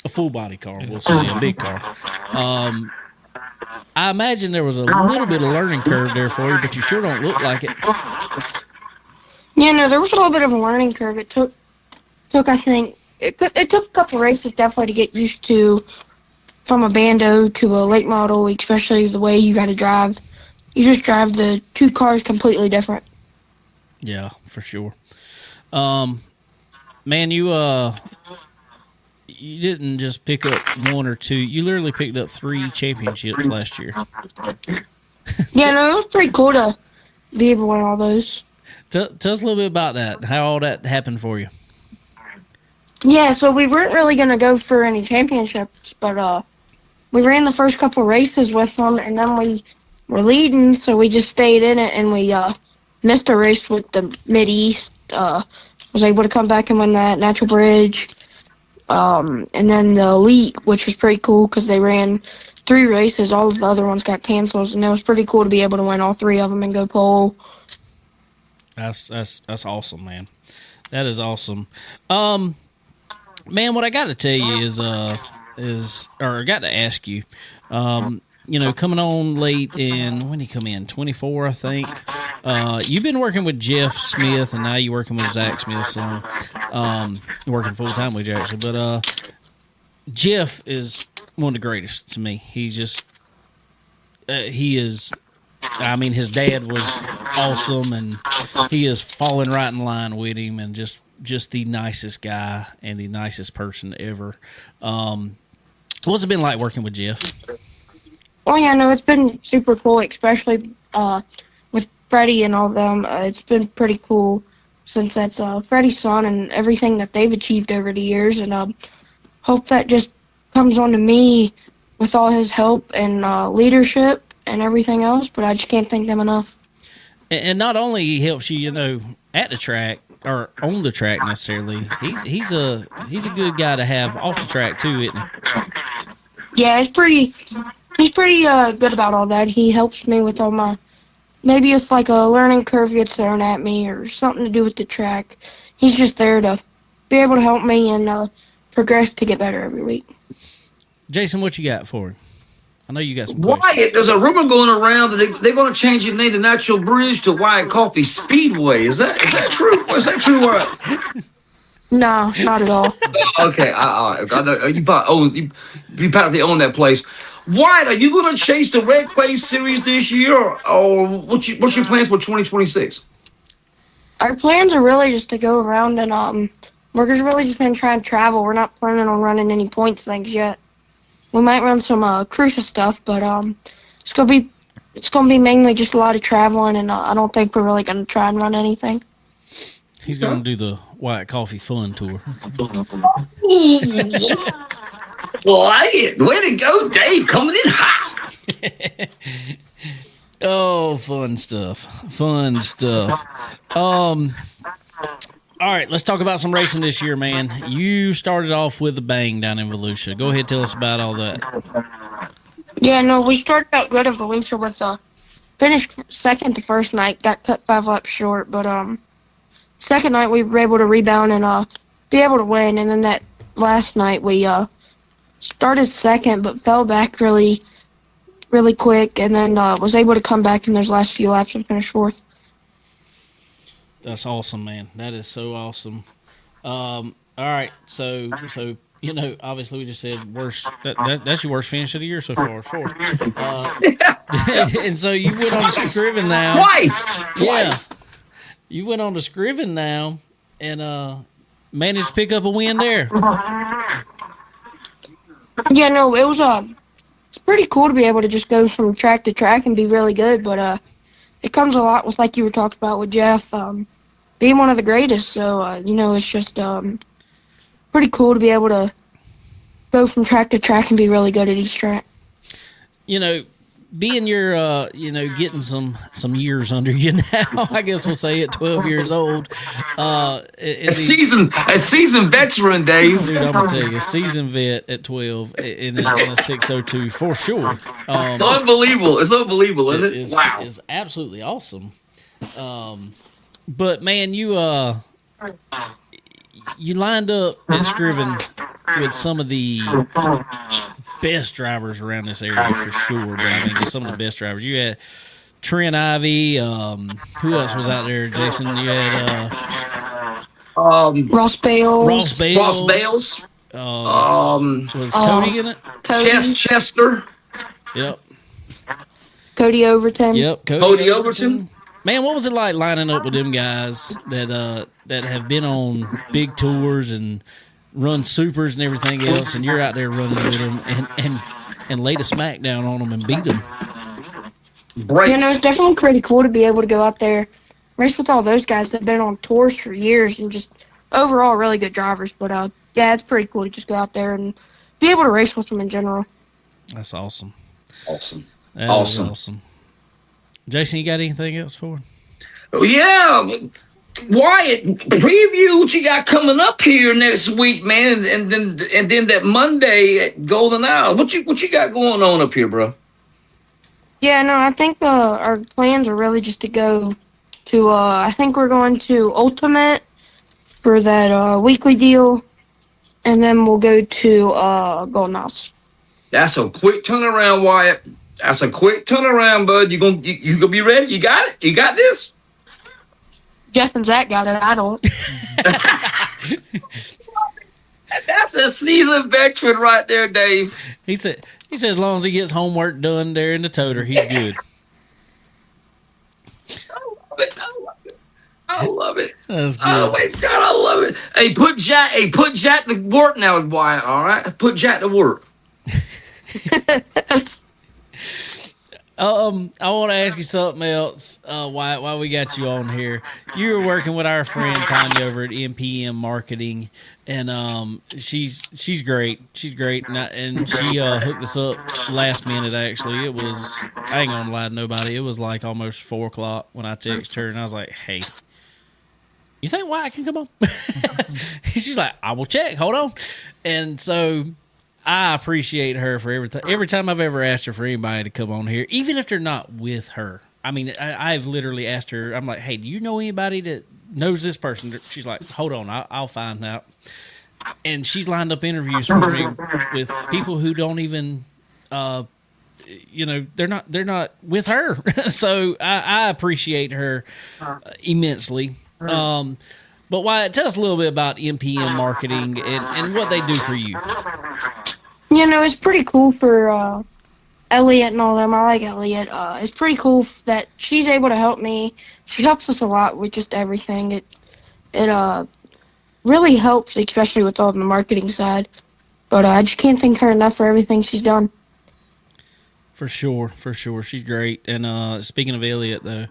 a full body car, we'll say, a big car. I imagine there was a little bit of learning curve there for you, but you sure don't look like it. Yeah, no, there was a little bit of a learning curve. It took I think, it took a couple races definitely to get used to from a Bando to a late model, especially the way you got to drive. You just drive the two cars completely different. Yeah, for sure. Man, you didn't just pick up one or two. You literally picked up 3 championships last year. Yeah, no, it was pretty cool to be able to win all those. Tell us a little bit about that, how all that happened for you. Yeah, so we weren't really going to go for any championships, but we ran the first couple races with them, and then we were leading, so we just stayed in it, and we missed a race with the Mid-East. Was able to come back and win that Natural Bridge. And then the Elite, which was pretty cool because they ran 3 races. All of the other ones got canceled, and it was pretty cool to be able to win all 3 of them and go pole. That's awesome, man. That is awesome. Man, what I got to tell you is I got to ask you, coming on late in, when did he come in? 24, I think. You've been working with Jeff Smith, and now you're working with Zach Smith. So, working full time with you actually. But Jeff is one of the greatest to me. He's just he is. I mean, his dad was awesome, and he is falling right in line with him, and just the nicest guy and the nicest person ever. What's it been like working with Jeff? Oh yeah, no, it's been super cool, especially with Freddie and all of them. It's been pretty cool since that's Freddie's son and everything that they've achieved over the years, and hope that just comes on to me with all his help and leadership and everything else, but I just can't thank them enough. And not only he helps you, at the track or on the track necessarily. He's a good guy to have off the track too, isn't he? Yeah, he's pretty good about all that. He helps me with all my, maybe if like a learning curve gets thrown at me or something to do with the track, he's just there to be able to help me and progress to get better every week. Jason, what you got for him? I know you got some Wyatt, questions. there's a rumor going around that they're going to change your name to Natural Bridge to Wyatt Coffey Speedway. Is that true? Is that true, Wyatt? No, not at all. Okay, I know you practically own that place. Wyatt, are you going to chase the Red Clay Series this year, or what's your plans for 2026? Our plans are really just to go around and we're just really just going to try and travel. We're not planning on running any points things yet. We might run some crucial stuff, but it's gonna be mainly just a lot of traveling, and I don't think we're really gonna try and run anything. He's gonna do the Wyatt Coffey Fun Tour. Ooh, Wyatt, way to go, Dave, coming in hot. Oh, fun stuff. All right, let's talk about some racing this year, man. You started off with a bang down in Volusia. Go ahead, tell us about all that. Yeah, no, we started out good at Volusia with finished second the first night, got cut 5 laps short, but second night we were able to rebound and be able to win, and then that last night we started second but fell back really quick, and then was able to come back in those last few laps and finish fourth. That's awesome, man. That is so awesome. All right, so obviously we just said worst. That's your worst finish of the year so far, fourth. And so you went on to Scriven now. Twice. Yeah, you went on to Scriven now and managed to pick up a win there. Yeah, no, it was it's pretty cool to be able to just go from track to track and be really good, but it comes a lot with, like you were talking about with Jeff, being one of the greatest. So, it's just pretty cool to be able to go from track to track and be really good at each track. Being your, getting some years under you now, I guess we'll say at 12 years old. A seasoned veteran, Dave. Dude, I'm going to tell you, a seasoned vet at 12 in a 602 for sure. Unbelievable. It's unbelievable, isn't it? Wow. It's absolutely awesome. But, man, you lined up at Scriven with some of the best drivers around this area for sure. But I mean, just some of the best drivers. You had Trent Ivy. Who else was out there, Jason? You had Ross Bales. Ross Bales. Was Cody in it? Chester. Yep. Cody Overton. Yep. Cody Overton. Man, what was it like lining up with them guys that have been on big tours and run supers and everything else, and you're out there running with them and laid a smackdown on them and beat them? It's definitely pretty cool to be able to go out there, race with all those guys that have been on tours for years and just overall really good drivers. But yeah, it's pretty cool to just go out there and be able to race with them in general. That's awesome. Awesome. Awesome. Jason, you got anything else for him? Oh, yeah. Wyatt, preview what you got coming up here next week, man, and then that Monday at Golden Isle. What you got going on up here, bro? Yeah, no, I think our plans are really just to go to. I think we're going to Ultimate for that weekly deal, and then we'll go to Golden Isle. That's a quick turnaround, Wyatt. That's a quick turnaround, bud. You gonna be ready? You got it? You got this? Jeff and Zach got it. I don't. That's a seasoned veteran right there, Dave. He said as long as he gets homework done there in the toter, he's good. I love it. That's good. Oh my God, I love it. Hey, put Jack to work now with Wyatt, all right? Put Jack to work. I want to ask you something else, Wyatt, while we got you on here. You were working with our friend Tanya over at MPM Marketing, and she's great. She's great, and she hooked us up last minute, actually. It was, I ain't going to lie to nobody, it was like almost 4 o'clock when I texted her, and I was like, hey, you think Wyatt can come on? She's like, I will check. Hold on. And so I appreciate her for everything. Every time I've ever asked her for anybody to come on here, even if they're not with her. I mean, I've literally asked her, I'm like, hey, do you know anybody that knows this person? She's like, hold on, I'll find out. And she's lined up interviews for me with people who don't even, they're not with her. So I appreciate her immensely. But Wyatt, tell us a little bit about MPM Marketing and what they do for you. It's pretty cool for Elliot and all them. I like Elliot. It's pretty cool that she's able to help me. She helps us a lot with just everything. It really helps, especially with all the marketing side. But I just can't thank her enough for everything she's done. For sure. She's great. And speaking of Elliot, though,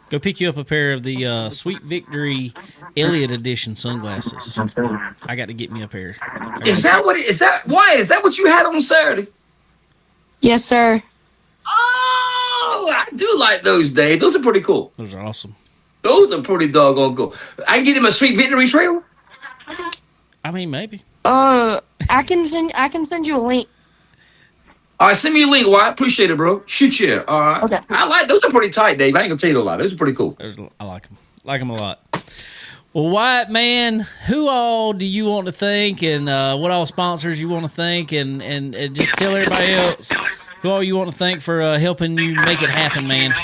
go pick you up a pair of the Sweet Victory Elliott Edition sunglasses. I got to get me a pair. Is that what you had on Saturday? Yes, sir. Oh, I do like those, Dave. Those are pretty cool. Those are awesome. Those are pretty doggone cool. I can get him a Sweet Victory trail. I mean, maybe. I can send you a link. All right, send me a link, Wyatt. Appreciate it, bro. Shoot you. All right. Okay. I like those. Are pretty tight, Dave. I ain't gonna tell you a lot. Those are pretty cool. I like them. Like them a lot. Well, Wyatt, man, who all do you want to thank, and what all sponsors you want to thank, and just tell everybody else who all you want to thank for helping you make it happen, man.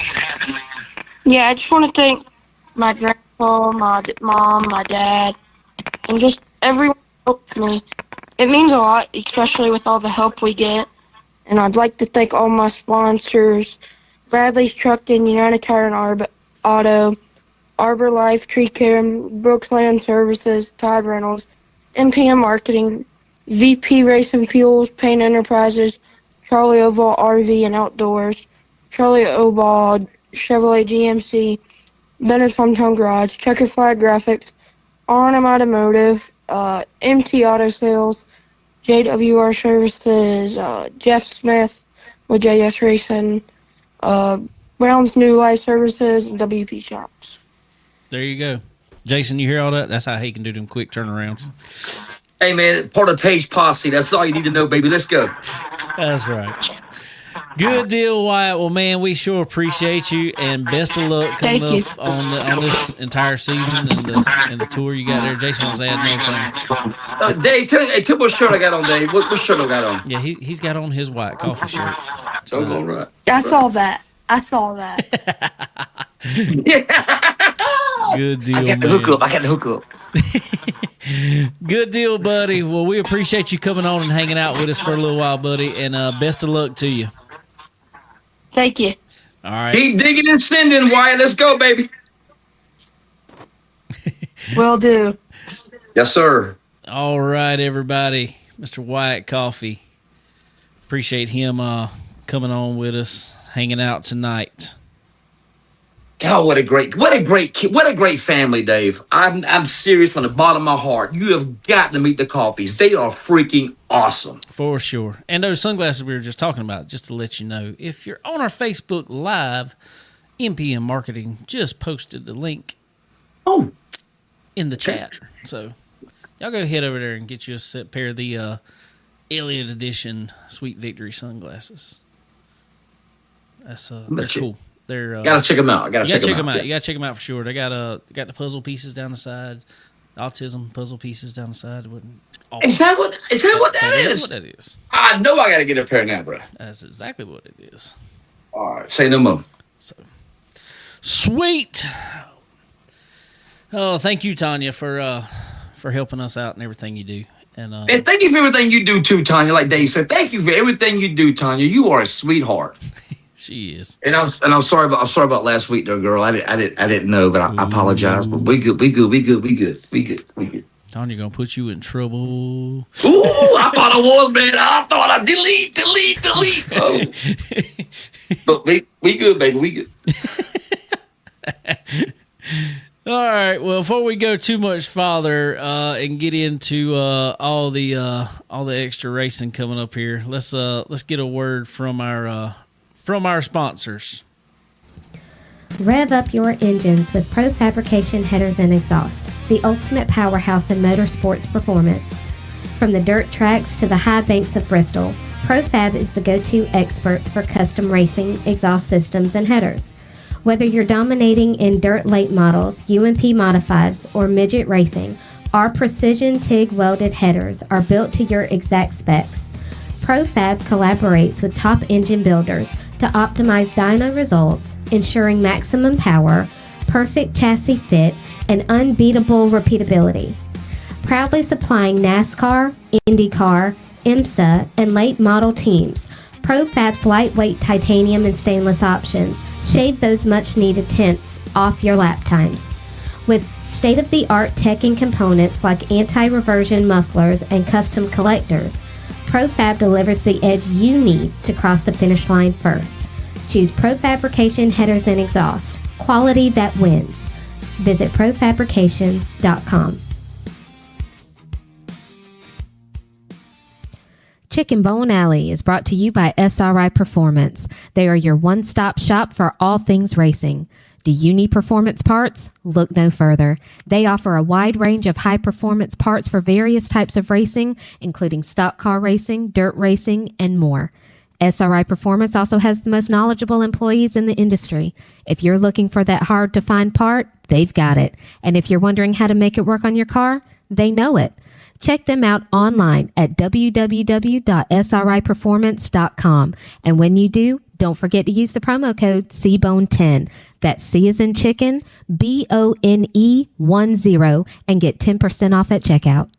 Yeah, I just want to thank my grandpa, my mom, my dad, and just everyone who helped me. It means a lot, especially with all the help we get. And I'd like to thank all my sponsors, Bradley's Trucking, United Tire and Auto, Arbor Life, Tree Care, Brooksland Services, Todd Reynolds, MPM Marketing, VP Racing Fuels, Payne Enterprises, Charlie Oval RV and Outdoors, Charlie Oval, Chevrolet GMC, Bennett's Hometown Garage, Checker Flag Graphics, R&M Automotive, MT Auto Sales, JWR Services, Jeff Smith with JS Racing, Brown's New Life Services, and WP Shops. There you go. Jason, you hear all that? That's how he can do them quick turnarounds. Hey, man, part of Page Posse. That's all you need to know, baby. Let's go. That's right. Good deal, Wyatt. Well, man, we sure appreciate you, and best of luck coming up on this entire season and the tour you got there. Jason wants to add anything. Dave, tell me what shirt I got on, Dave. What shirt I got on? Yeah, he's got on his Wyatt Coffey shirt. So, all right. I saw that. Good deal, I got the hook up. Good deal, buddy. Well, we appreciate you coming on and hanging out with us for a little while, buddy, and best of luck to you. Thank you. All right. Keep digging and sending, Wyatt. Let's go, baby. Will do. Yes, sir. All right, everybody. Mr. Wyatt Coffey. Appreciate him coming on with us, hanging out tonight. God, what a great kid, what a great family, Dave. I'm serious from the bottom of my heart. You have got to meet the Coffeys. They are freaking awesome. For sure. And those sunglasses we were just talking about, just to let you know, if you're on our Facebook Live, MPM Marketing just posted the link in the chat. So y'all go head over there and get you a pair of the Elliott Edition Sweet Victory sunglasses. That's they're cool. They're gotta check them out. You gotta check them out. You gotta check them out for sure. They got the puzzle pieces down the side, autism puzzle pieces down the side. Is that what that is? That's what that is. I know I gotta get a pair now, bro. That's exactly what it is. All right, say no more. So sweet. Oh, thank you, Tanya, for helping us out and everything you do. And thank you for everything you do too, Tanya. Like Dave said, thank you for everything you do, Tanya. You are a sweetheart. She is. And I'm sorry about last week, though, girl. I didn't know, but I apologize. But we good. Tanya gonna put you in trouble. Ooh, I thought I was, man. I thought I delete. Oh. But we good, baby. We good. All right. Well, before we go too much farther and get into all the extra racing coming up here, let's get a word from our sponsors. Rev up your engines with Pro Fabrication Headers and Exhaust, the ultimate powerhouse in motorsports performance. From the dirt tracks to the high banks of Bristol, ProFab is the go-to experts for custom racing, exhaust systems, and headers. Whether you're dominating in dirt late models, UMP modifieds, or midget racing, our precision TIG welded headers are built to your exact specs. ProFab collaborates with top engine builders to optimize dyno results, ensuring maximum power, perfect chassis fit, and unbeatable repeatability. Proudly supplying NASCAR, IndyCar, IMSA, and late model teams, ProFab's lightweight titanium and stainless options shave those much-needed tints off your lap times. With state-of-the-art tech and components like anti-reversion mufflers and custom collectors, ProFab delivers the edge you need to cross the finish line first. Choose Pro Fabrication Headers and Exhaust. Quality that wins. Visit profabrication.com. Chicken Bone Alley is brought to you by SRI Performance. They are your one-stop shop for all things racing. Do you need performance parts? Look no further. They offer a wide range of high-performance parts for various types of racing, including stock car racing, dirt racing, and more. SRI Performance also has the most knowledgeable employees in the industry. If you're looking for that hard-to-find part, they've got it. And if you're wondering how to make it work on your car, they know it. Check them out online at www.sriperformance.com. And when you do, don't forget to use the promo code CBONE10. That's C as in chicken, BONE10, and get 10% off at checkout.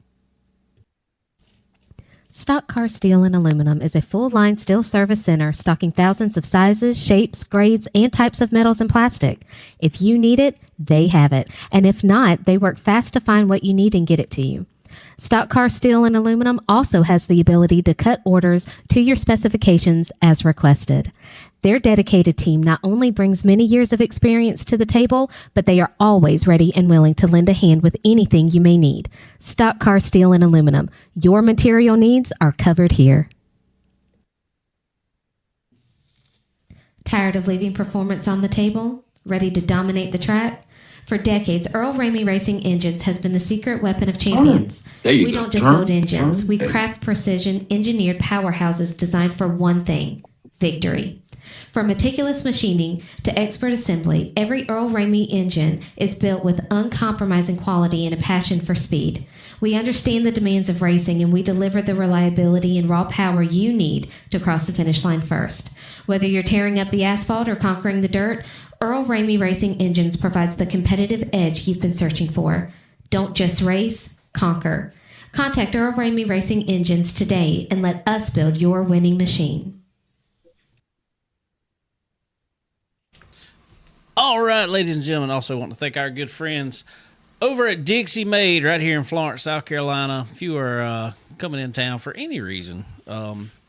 Stock Car Steel and Aluminum is a full-line steel service center stocking thousands of sizes, shapes, grades, and types of metals and plastic. If you need it, they have it. And if not, they work fast to find what you need and get it to you. Stock Car Steel and Aluminum also has the ability to cut orders to your specifications as requested. Their dedicated team not only brings many years of experience to the table, but they are always ready and willing to lend a hand with anything you may need. Stock Car Steel and Aluminum. Your material needs are covered here. Tired of leaving performance on the table? Ready to dominate the track? For decades, Earl Ramey Racing Engines has been the secret weapon of champions. We don't just build engines. We craft precision, engineered powerhouses designed for one thing: victory. From meticulous machining to expert assembly, every Earl Ramey engine is built with uncompromising quality and a passion for speed. We understand the demands of racing, and we deliver the reliability and raw power you need to cross the finish line first. Whether you're tearing up the asphalt or conquering the dirt, Earl Ramey Racing Engines provides the competitive edge you've been searching for. Don't just race, conquer. Contact Earl Ramey Racing Engines today and let us build your winning machine. All right, ladies and gentlemen, also want to thank our good friends over at Dixie Made right here in Florence, South Carolina. If you are coming in town for any reason,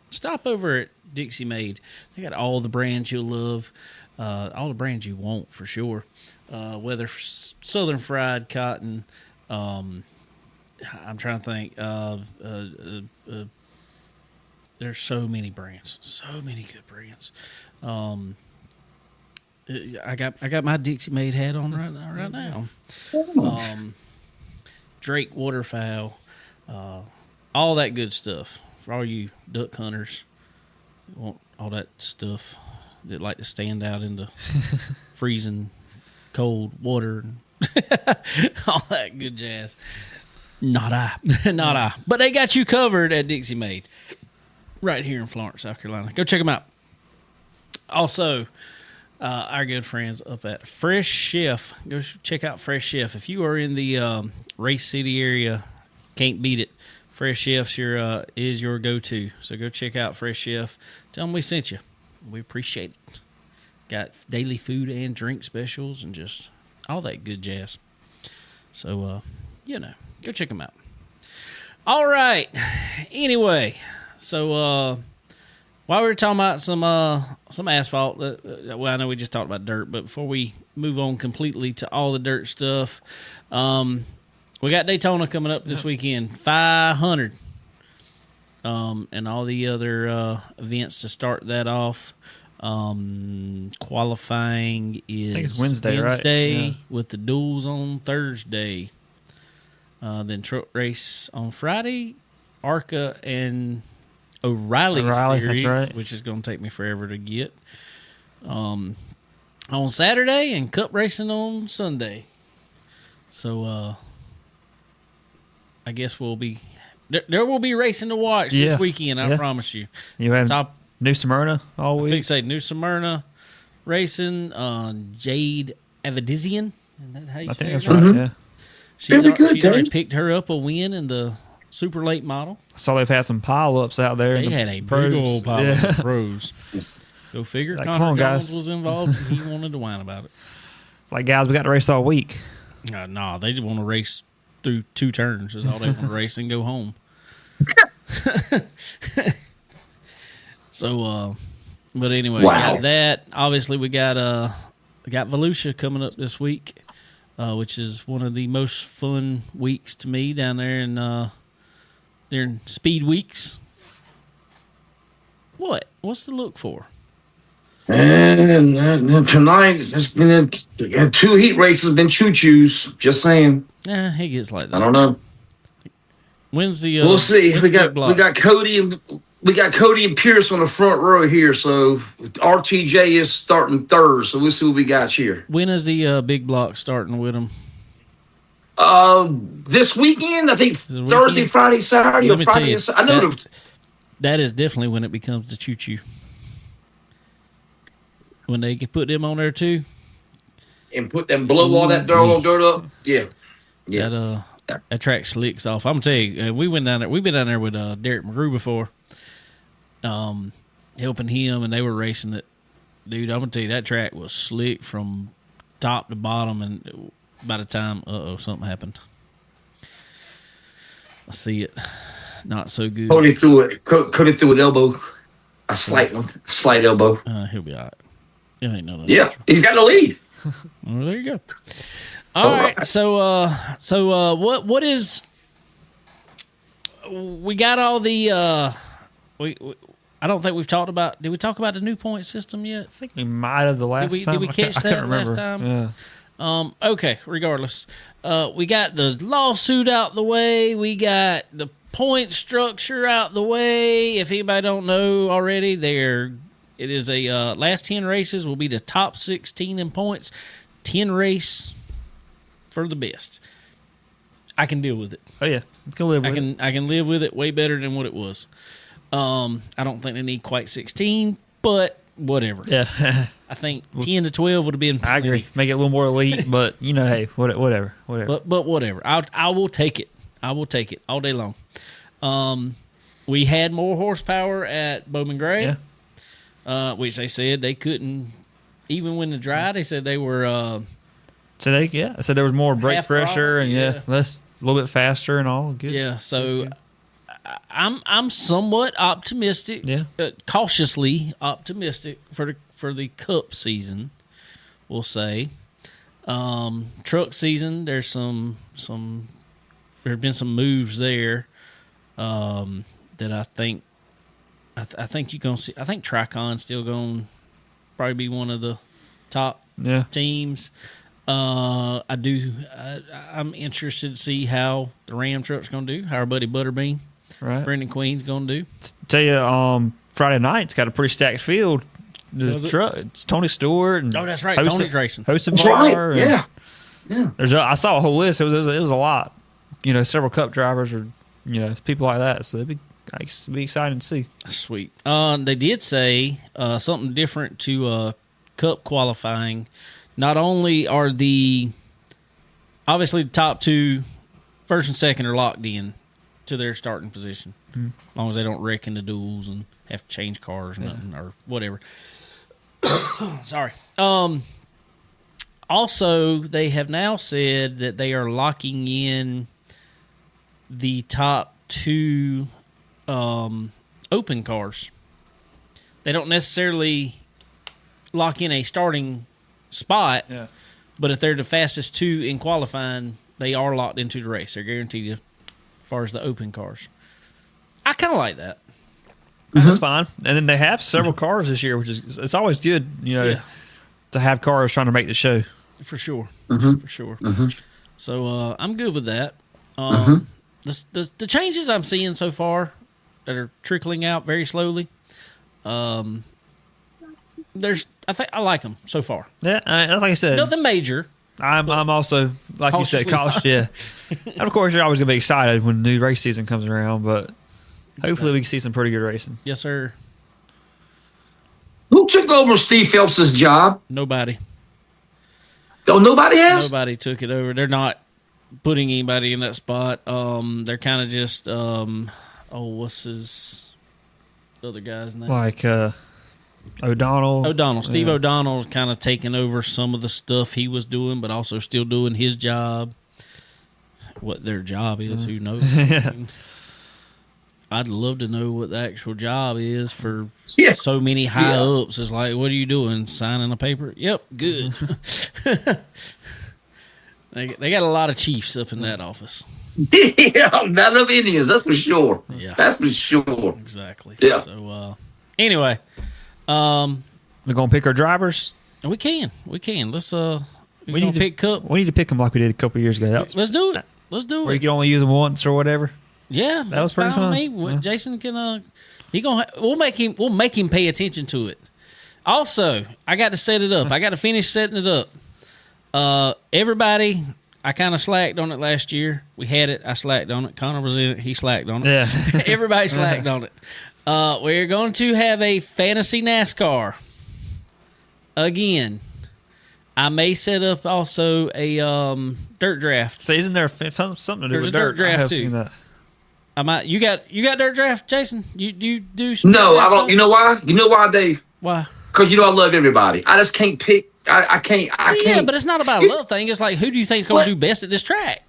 stop over at Dixie Made. They got all the brands you'll love, all the brands you want for sure, whether Southern Fried Cotton, I'm trying to think, there's so many brands, so many good brands. I got my Dixie Made hat on right now. Drake waterfowl, all that good stuff for all you duck hunters. You want all that stuff that like to stand out in the freezing cold water and all that good jazz. Not I. But they got you covered at Dixie Made right here in Florence, South Carolina. Go check them out. Also, our good friends up at Fresh Chef. Go check out Fresh Chef. If you are in the Race City area, can't beat it. Fresh Chef's is your go-to. So go check out Fresh Chef. Tell them we sent you. We appreciate it. Got daily food and drink specials and just all that good jazz. So, go check them out. All right. Anyway, so while we were talking about some asphalt, well, I know we just talked about dirt, but before we move on completely to all the dirt stuff, we got Daytona coming up this weekend, 500, and all the other events to start that off. Qualifying is I think it's Wednesday, right? Yeah. With the duels on Thursday. Then truck race on Friday, ARCA and O'Reilly series, that's right. which is going to take me forever to get. On Saturday and cup racing on Sunday. So I guess there will be racing to watch this weekend. I promise you. You have New Smyrna all week. I think say New Smyrna racing. Jade Avedizian. I think that's right. Yeah. She's already picked her up a win in the super late model. I saw they've had some pile-ups out there. They had a big old pile-up of pros. Go figure. Like, Connor Jones was involved, and he wanted to whine about it. It's like, guys, we got to race all week. No, they just want to race through 2 turns. Is all they want to race and go home. So, but anyway, we got that. Obviously, we got Volusia coming up this week. Which is one of the most fun weeks to me down there during speed weeks. What's to look for? And tonight, there's been 2 heat races, been choo-choos. Just saying. Yeah, he gets like that. I don't know. When's the? We'll see. We got Cody and Pierce on the front row here. So RTJ is starting third. So we'll see what we got here. When is the big block starting with them? This weekend, I think Thursday, Friday, Saturday, or Friday. I know that is definitely when it becomes the choo-choo. When they can put them on there too, and put them blow all that dirt up. Yeah. That track slicks off. I'm gonna tell you, we went down there. We've been down there with Derek McGrew before, helping him, and they were racing it. Dude, I'm gonna tell you that track was slick from top to bottom, and by the time something happened. I see it. Not so good. Cody threw an elbow, a slight elbow. He'll be all right. It ain't nothing. Yeah, he's got the lead. Well, there you go. All right. So what is? We got all the. I don't think we've talked about. Did we talk about the new point system yet? I think we might have the last time. Did we catch that last time? Yeah. Okay. Regardless, we got the lawsuit out the way. We got the point structure out the way. If anybody don't know already, it is a last 10 races will be the top 16 in points. 10 race for the best. I can deal with it. Oh yeah, I can live with it. I can live with it way better than what it was. I don't think they need quite 16, but whatever. Yeah. I think 10 to 12 would have been. I agree. Make it a little more elite, but hey, whatever. But whatever. I will take it. I will take it all day long. We had more horsepower at Bowman Gray, which they said they couldn't. Even when the dry, they said they were. So I said there was more brake pressure and less, a little bit faster and all. Good. Yeah, so I'm somewhat optimistic. Yeah, cautiously optimistic for the Cup season. We'll say, truck season. There's some there have been some moves there that I think you're gonna see. I think Tricon's still going to probably be one of the top teams. I'm interested to see how the Ram truck's going to do. How our buddy Butterbean, Brendan Queen's going to do. Tell you, Friday night's got a pretty stacked field. It's Tony Stewart. And that's right. Tony's racing. That's right. Yeah. I saw a whole list. It was a lot. Several Cup drivers or people like that. So It'll be exciting to see. Sweet. They did say something different to Cup qualifying. Not only are obviously the top two, first and second, are locked in to their starting position, as long as they don't wreck in the duels and have to change cars or whatever. Sorry. Also, they have now said that they are locking in the top two open cars. They don't necessarily lock in a starting spot, but if they're the fastest two in qualifying, they are locked into the race. They're guaranteed as far as the open cars. I kind of like that. That's fine. And then they have several cars this year, which is it's always good, to have cars trying to make the show. For sure. For sure. So I'm good with that. The changes I'm seeing so far that are trickling out very slowly, I think I like them so far. Yeah, like I said, nothing major. I'm also, like you said, cautious. Yeah. And of course, you're always going to be excited when new race season comes around, but hopefully we can see some pretty good racing. Yes, sir. Who took over Steve Phelps' job? Nobody. Oh, nobody has? Nobody took it over. They're not putting anybody in that spot. They're kind of just, what's his other guy's name? Like O'Donnell. Steve O'Donnell kind of taking over some of the stuff he was doing, but also still doing his job. What their job is, who knows? I'd love to know what the actual job is for so many high ups. It's like, what are you doing? Signing a paper? Yep, good. They got a lot of chiefs up in that office. Yeah, not enough Indians, that's for sure. Yeah. That's for sure. Exactly. Yeah. So, anyway. We're going to pick our drivers? We can. Let's, we need to pick Cup. We need to pick them like we did a couple years ago. Let's do it. Where you can only use them once or whatever. Yeah, that was pretty fun. Yeah. Jason can. We'll make him pay attention to it. Also, I got to set it up. I got to finish setting it up. Everybody, I kind of slacked on it last year. We had it. I slacked on it. Connor was in it. He slacked on it. Yeah. Everybody slacked on it. We're going to have a fantasy NASCAR again. I may set up also a dirt draft. So isn't there something to do There's with a dirt draft I have too. seen that. I might. You got dirt draft, Jason? You do? No, I don't. You know why? You know why, Dave? Why? Because I love everybody. I just can't pick. I can't. Yeah, but it's not about a love thing. It's like, who do you think is going to do best at this track?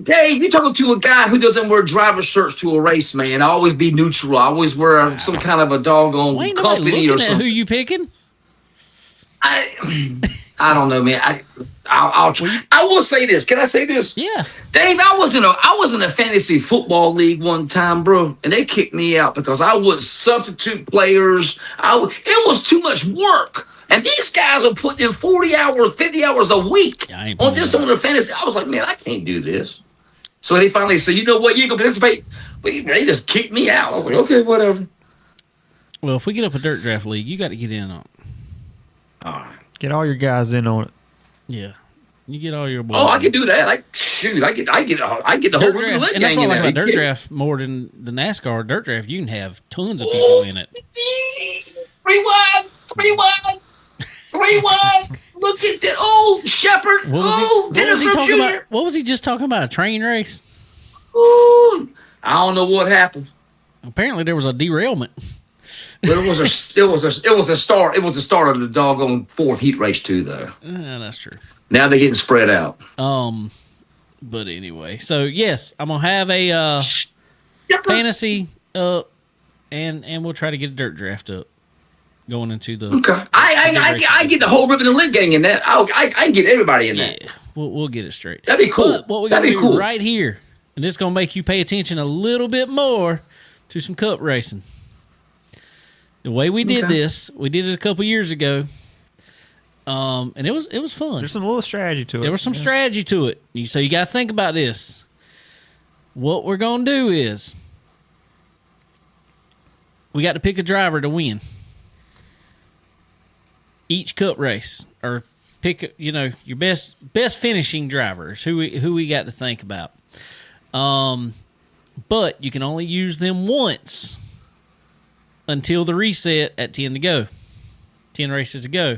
Dave, you're talking to a guy who doesn't wear driver's shirts to a race, man. I always be neutral. I always wear some kind of a doggone Well, ain't company nobody or looking at something. who you picking? I don't know, man. I will say this. Can I say this? Yeah. Dave, I was in a fantasy football league one time, bro, and they kicked me out because I was substitute players. It was too much work. And these guys are putting in 40 hours, 50 hours a week on the fantasy. I was like, man, I can't do this. So they finally said, you know what, you ain't gonna participate. They just kicked me out. I was like, okay, whatever. Well, if we get up a dirt draft league, you got to get in on it. All right. Get all your guys in on it. Yeah. You get all your boys. Oh, I can do that. I get the whole dirt draft. And that's what I like about dirt draft more than the NASCAR dirt draft. You can have tons of people in it. 3-1. Look at that. Oh, Shepard. What was he talking about? What was he just talking about? A train race? Ooh, I don't know what happened. Apparently there was a derailment. But it was a start. It was the start of the doggone fourth heat race too, though. That's true. Now they're getting spread out. But anyway, so yes, I'm gonna have a fantasy up, and we'll try to get a dirt draft up going into the. Okay, I get the whole ribbon and lid gang in that. I can get everybody in that. Yeah, we'll get it straight. That'd be cool. But what we're gonna do right here, and this is gonna make you pay attention a little bit more to some cup racing. The way we did this, we did it a couple years ago, and it was fun. There's some little strategy to it. There was some strategy to it. So you got to think about this. What we're going to do is we got to pick a driver to win each cup race, or pick your best finishing drivers. Who we got to think about. but you can only use them once until the reset at 10 to go. 10 races to go.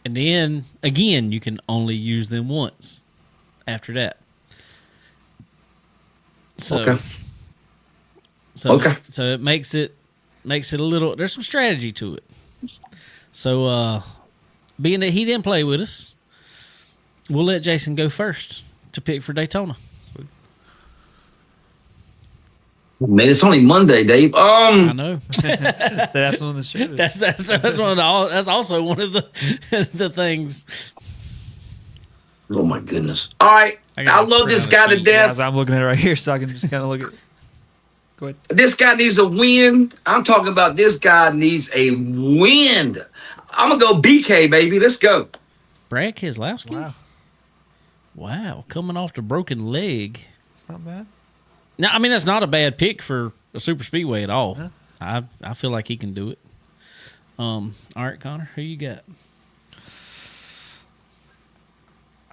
And then, again, you can only use them once after that. So, Okay. So it makes it a little, there's some strategy to it. So, being that he didn't play with us, we'll let Jason go first to pick for Daytona. Man, it's only Monday, Dave. I know. So that's one of the shows. That's one of the, that's also one of the the things. Oh my goodness! All right, I love this guy to death. I'm looking at it right here, so I can just kind of look at. Go ahead. This guy needs a win. I'm talking about this guy needs a win. I'm gonna go BK, baby. Let's go. Brad Keselowski. Wow, coming off the broken leg. It's not bad. No, I mean that's not a bad pick for a super speedway at all. Huh? I feel like he can do it. All right, Connor, who you got?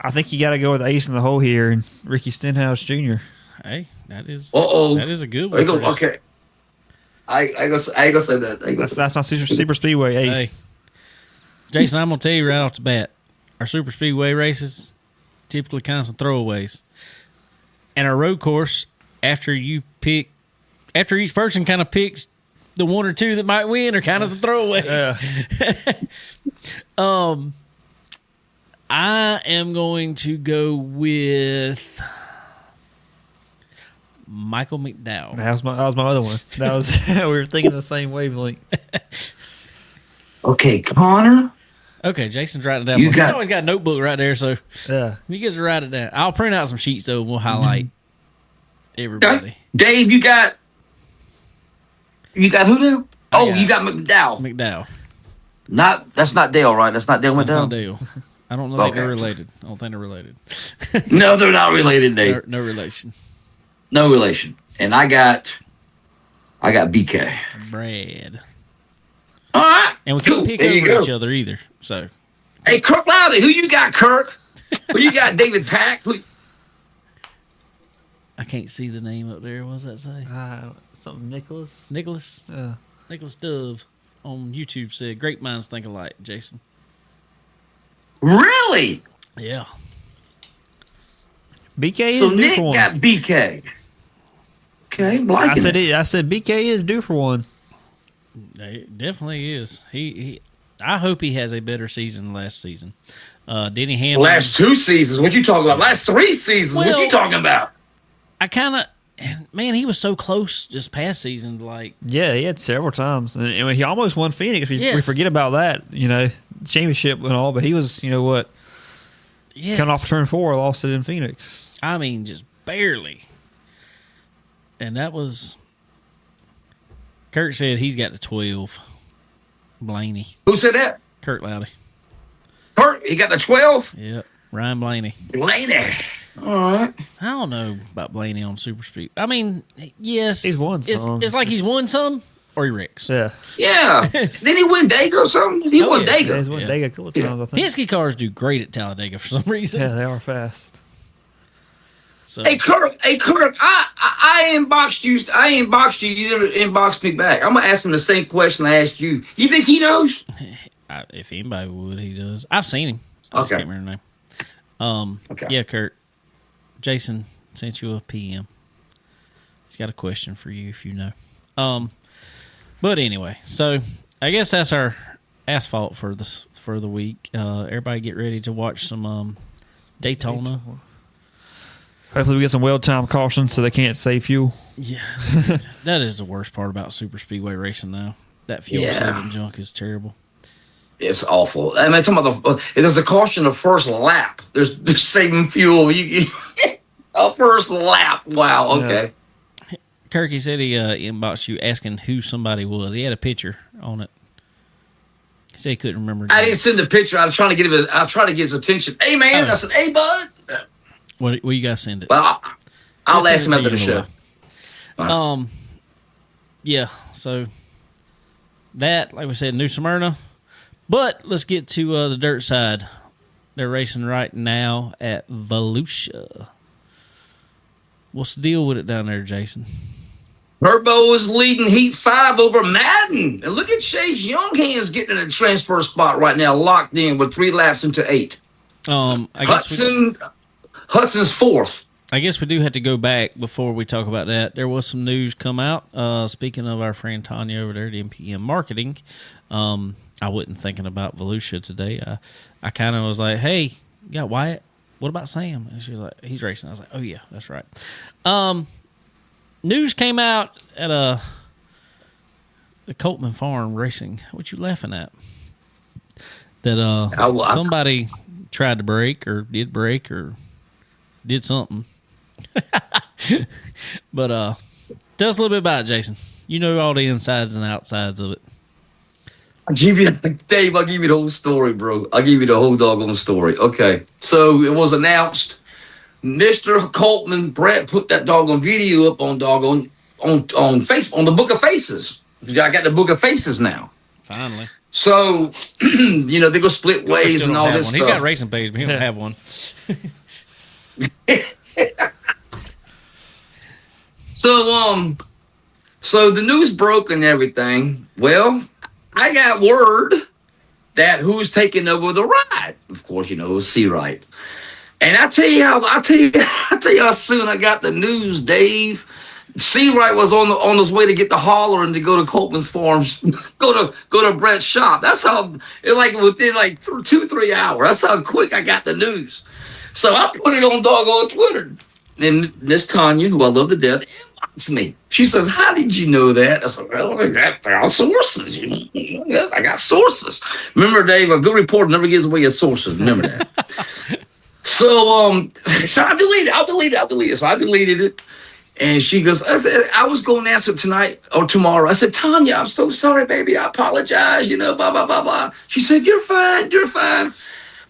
I think you got to go with ace in the hole here, and Ricky Stenhouse Jr. Hey, that is that is a good one. Okay, I go say that. That's my super speedway ace. Hey, Jason, I'm gonna tell you right off the bat, our super speedway races typically kind of some throwaways, and our road course. After each person kind of picks the one or two that might win, or kind of some throwaways. Yeah. I am going to go with Michael McDowell. That was my other one. That was we were thinking the same wavelength. Okay, Connor. Okay, Jason's writing it down. He's always got a notebook right there, so he gets to write it down. I'll print out some sheets though, and we'll highlight everybody. Okay. Dave, you got who now? You got McDowell. McDowell. That's not Dale, right? That's not Dale McDowell. That's not Dale. I don't know if they're related. I don't think they're related. No, they're not related, Dave. No relation. No relation. And I got BK. Brad. All right. And we can't pick over each other either. So, hey, Kirk Lowdy, who you got, Kirk? Who you got, David Pack? I can't see the name up there. What does that say? Something Nicholas. Nicholas Dove on YouTube said, "Great minds think alike." Jason. Really? Yeah. BK is so due Nick for one. got BK. Okay, I said BK is due for one. It definitely is. He I hope he has a better season than last season. Denny Hamlin. Last 2 seasons. What you talking about? Last 3 seasons. What you talking about? I kind of, man, he was so close this past season. Like, yeah, he had several times, and he almost won Phoenix. We forget about that, championship and all. But he was, what? Yes. Coming off turn 4, lost it in Phoenix. I mean, just barely. And that was. Kirk said he's got the 12. Blaney. Who said that? Kirk Lowdy. Kirk, he got the 12? Yep. Ryan Blaney. Blaney. All right. I don't know about Blaney on super speed. I mean, yes. He's won some. It's like he's won some or he wrecks. Yeah. Yeah. Didn't he win Dega or something? He won Dega. Yeah, he's won Dega a couple of times, I think. Penske cars do great at Talladega for some reason. Yeah, they are fast. So. Hey Kirk, I inboxed you. You never inboxed me back. I'm gonna ask him the same question I asked you. You think he knows? If anybody would, he does. I've seen him. I Okay. can't remember the name. Okay. Yeah, Kurt. Jason sent you a PM. He's got a question for you if you know. But anyway, so I guess that's our asphalt for the week. Everybody get ready to watch some Daytona. Hopefully we get some well timed cautions so they can't save fuel. Yeah, that is the worst part about super speedway racing now. That fuel saving junk is terrible. It's awful. I mean, talking about there's a caution the first lap. There's saving fuel. A first lap. Wow. Okay. Yeah. Kirky said he inboxed you asking who somebody was. He had a picture on it. He said he couldn't remember. I didn't send the picture. I was trying to get his attention. Hey man, I said, hey bud. What you guys send it? Well, I'll ask him after the show. Yeah. So that, like we said, New Smyrna. But let's get to the dirt side. They're racing right now at Volusia. What's the deal with it down there, Jason? Herbo is leading Heat 5 over Madden. And look at Chase Younghands getting in a transfer spot right now, locked in with 3 laps into 8. Hudson's 4th. I guess we do have to go back before we talk about that. There was some news come out. Speaking of our friend Tanya over there at MPM Marketing, I wasn't thinking about Volusia today. I kind of was like, hey, you got Wyatt? What about Sam? And she was like, he's racing. I was like, oh, yeah, that's right. News came out at the Coltman Farm Racing. What you laughing at? That somebody tried to break or did something. But tell us a little bit about it, Jason. You know all the insides and outsides of it. Dave, I'll give you the whole story, bro. I'll give you the whole doggone story. Okay. So it was announced. Mr. Coltman, Brett put that doggone video up on Facebook, on the Book of Faces. I got the Book of Faces now. Finally. So, they're going to split ways and all this stuff. He's got racing page, but he don't have one. So the news broke and everything. Well, I got word that who's taking over the ride. Of course, it was C-Right. And I tell you how soon I got the news, Dave. C-Right was on his way to get the hauler and to go to Coltman's Farms, go to Brett's shop. That's how within 2-3 hours. That's how quick I got the news. So I put it on doggone Twitter. And Miss Tanya, who I love to death, inboxed me. She says, "How did you know that?" I said, "Well, I got sources. I got sources." Remember, Dave, a good reporter never gives away his sources. Remember that. So I deleted it. So I deleted it. And she goes, I was going to answer tonight or tomorrow. I said, "Tanya, I'm so sorry, baby. I apologize, blah, blah, blah, blah." She said, You're fine.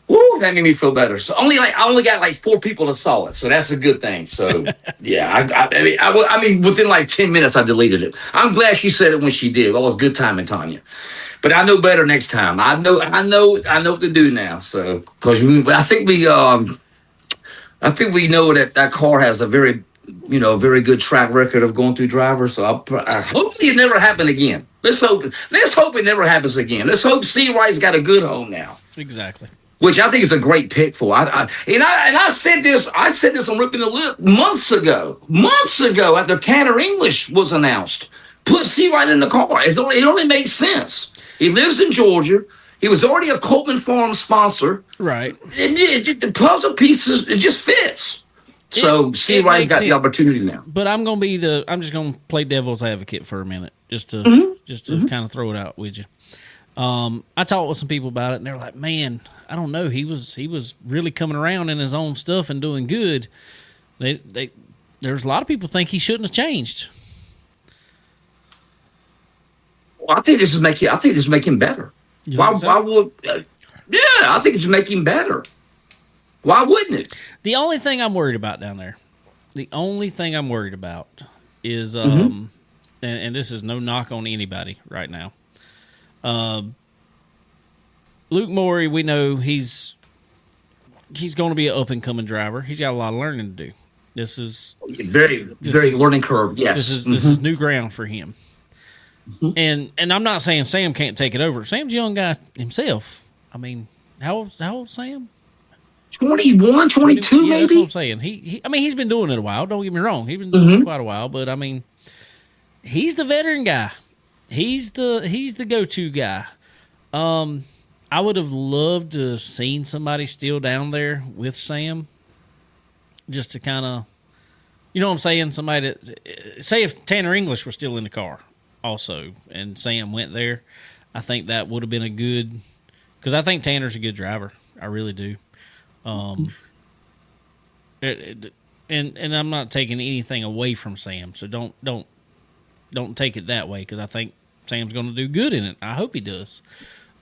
Woo, that made me feel better. So I only got 4 people that saw it. So that's a good thing. So yeah, I mean, within 10 minutes, I deleted it. I'm glad she said it when she did. That was good timing, Tanya. But I know better next time. I know what to do now. So, because I think we know that car has a very good track record of going through drivers. So hopefully it never happen again. Let's hope it never happens again. Let's hope C-Right's got a good home now. Exactly. Which I think is a great pick for. I said this on Ripping the Lip months ago after Tanner English was announced. Put C-Right in the car. It only makes sense. He lives in Georgia. He was already a Coltman Farm sponsor. Right. And the puzzle pieces, it just fits. So C-Right's got the opportunity now. But I'm just gonna play devil's advocate for a minute, just to kind of throw it out with you. I talked with some people about it, and they were like, "Man, I don't know. He was really coming around in his own stuff and doing good." There's a lot of people think he shouldn't have changed. Well, I think this is making better. Why would? I think it's making better. Why wouldn't it? The only thing I'm worried about down there, is, and this is no knock on anybody right now. Luke Morey, we know he's going to be an up and coming driver. He's got a lot of learning to do. This is very learning curve. Yes, this is new ground for him. Mm-hmm. And I'm not saying Sam can't take it over. Sam's a young guy himself. I mean, how old Sam? 21, 22 maybe. That's what I'm saying. He's been doing it a while. Don't get me wrong. He's been doing it quite a while. But I mean, he's the veteran guy. He's the go-to guy. I would have loved to have seen somebody still down there with Sam, just to kind of, you know what I'm saying? Somebody that, say if Tanner English were still in the car also, and Sam went there, I think that would have been a good, because I think Tanner's a good driver. I really do. And I'm not taking anything away from Sam, so don't take it that way, because I think Sam's going to do good in it. I hope he does.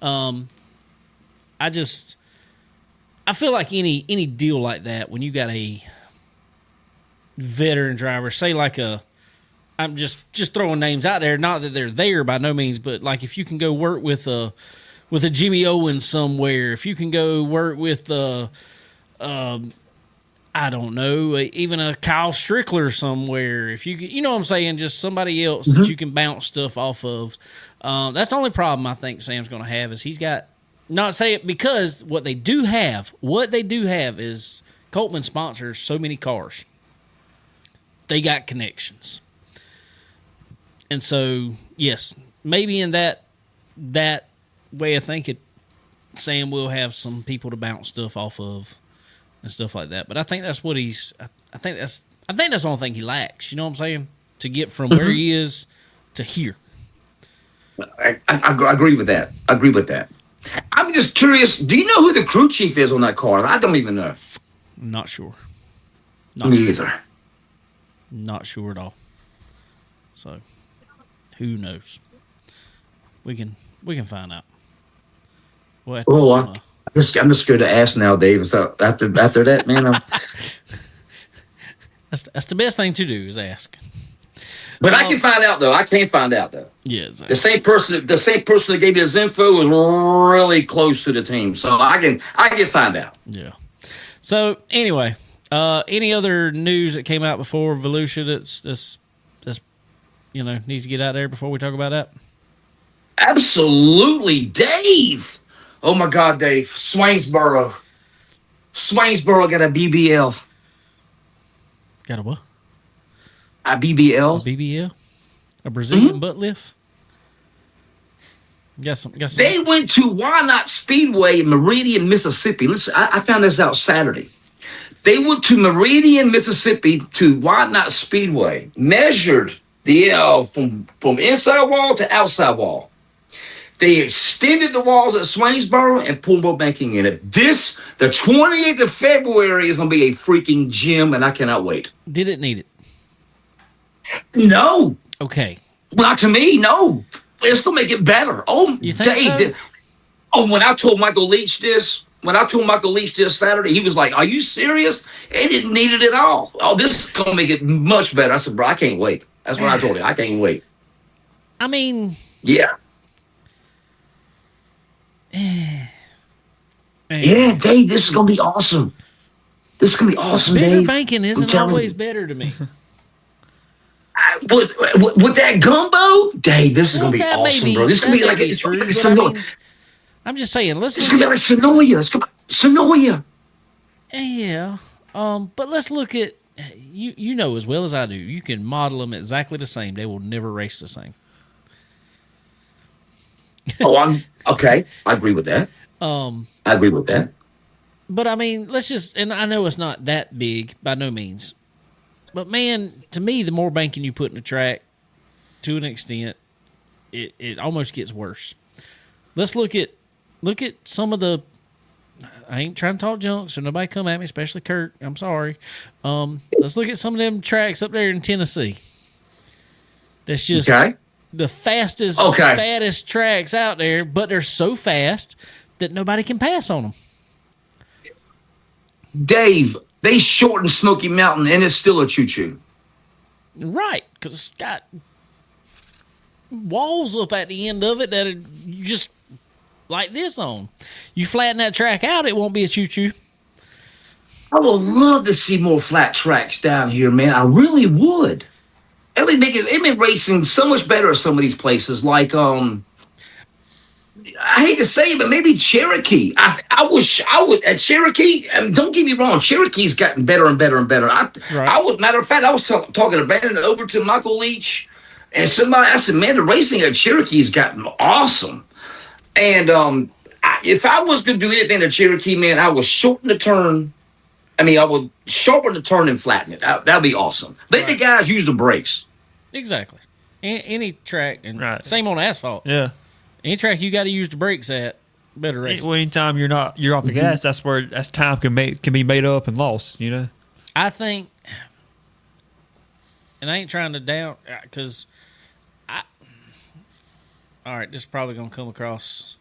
I feel like any deal like that, when you got a veteran driver, say like I'm just throwing names out there, not that they're there by no means, but like if you can go work with a Jimmy Owens somewhere, if you can go work with I don't know, even a Kyle Strickler somewhere. If you know what I'm saying, just somebody else that you can bounce stuff off of. That's the only problem I think Sam's going to have is he's got, not say it, because what they do have is Coltman sponsors so many cars. They got connections. And so, yes, maybe in that way of thinking, Sam will have some people to bounce stuff off of and stuff like that. But I think that's what I think that's the only thing he lacks. You know what I'm saying? To get from where he is to here. I agree with that. I'm just curious. Do you know who the crew chief is on that car? I don't even know. Not sure. Me either. Not sure at all. So, who knows? We can find out. I'm just scared to ask now, Dave. So after that, man, that's the best thing to do is ask. But I can find out though. I can't find out though. Yeah, exactly. The same person that gave me this info was really close to the team, so I can find out. Yeah. So anyway, any other news that came out before Volusia that's needs to get out there before we talk about that? Absolutely, Dave. Oh my God, Dave. Swainsboro got a BBL. Got a what? A BBL. A BBL? A Brazilian butt lift? Got some. They went to Why Not Speedway in Meridian, Mississippi. Listen, I found this out Saturday. They went to Meridian, Mississippi to Why Not Speedway, measured the from inside wall to outside wall. They extended the walls at Swainsboro and put more banking in it. The 28th of February is going to be a freaking gym, and I cannot wait. Did it need it? No. Okay. Not to me, no. It's going to make it better. Oh, you think so? When I told Michael Leach this Saturday, he was like, "Are you serious? It didn't need it at all. Oh, this is going to make it much better." I said, "Bro, I can't wait." That's what I told him. I can't wait. I mean, yeah. Yeah, Dave, this is going to be awesome. This is going to be awesome, bigger Dave. banking isn't always better to me. With that gumbo, Dave, this is going to be awesome, bro. This is going to be like Sonoya. I'm just saying, It's going to be like Sonoya. It's going to be Sonoya. Yeah. But let's look at, you know as well as I do, you can model them exactly the same. They will never race the same. I'm okay. I agree with that. I agree with that. But I mean, and I know it's not that big by no means. But man, to me, the more banking you put in the track, to an extent, it almost gets worse. Let's look at some of the. I ain't trying to talk junk, so nobody come at me, especially Kurt. I'm sorry. Let's look at some of them tracks up there in Tennessee. That's just the fastest, fattest tracks out there, but they're so fast that nobody can pass on them. Dave, they shortened Smoky Mountain, and it's still a choo-choo. Right, because it's got walls up at the end of it that are just like this on. You flatten that track out, it won't be a choo-choo. I would love to see more flat tracks down here, man. I really would. It would make racing so much better at some of these places. Like, I hate to say it, but maybe Cherokee. I would at Cherokee. Don't get me wrong, Cherokee's gotten better and better and better. Matter of fact, I was talking to Brandon over to Michael Leach, and somebody. I said, "Man, the racing at Cherokee's gotten awesome." And if I was going to do anything to Cherokee, man, I would shorten the turn. I would sharpen the turn and flatten it. That'd be awesome. Let the guys use the brakes. Exactly. Any track, and same on asphalt. Yeah. Any track you got to use the brakes at, better race. Anytime you're off the gas, that's where time can be made up and lost. You know. I think, and I ain't trying to down because all right, this is probably gonna come across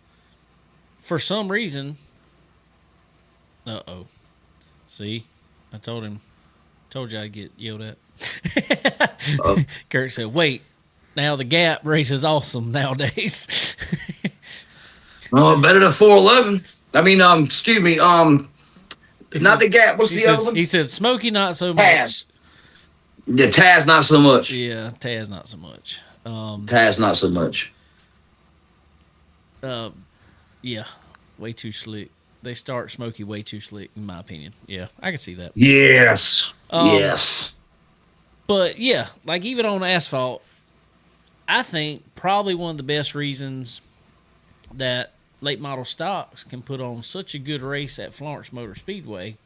for some reason. See, I told you I'd get yelled at. Kurt said, "Wait, now the Gap race is awesome nowadays." Well, better than 411. Excuse me. Not the Gap. What's the other one? He said Smokey, not so much. Taz. Yeah, Taz, not so much. Yeah, Taz, not so much. Taz, not so much. Yeah, way too slick. They start Smokey way too slick, in my opinion. Yeah, I can see that. Yes. Yes. But yeah, like even on asphalt, I think probably one of the best reasons that late model stocks can put on such a good race at Florence Motor Speedway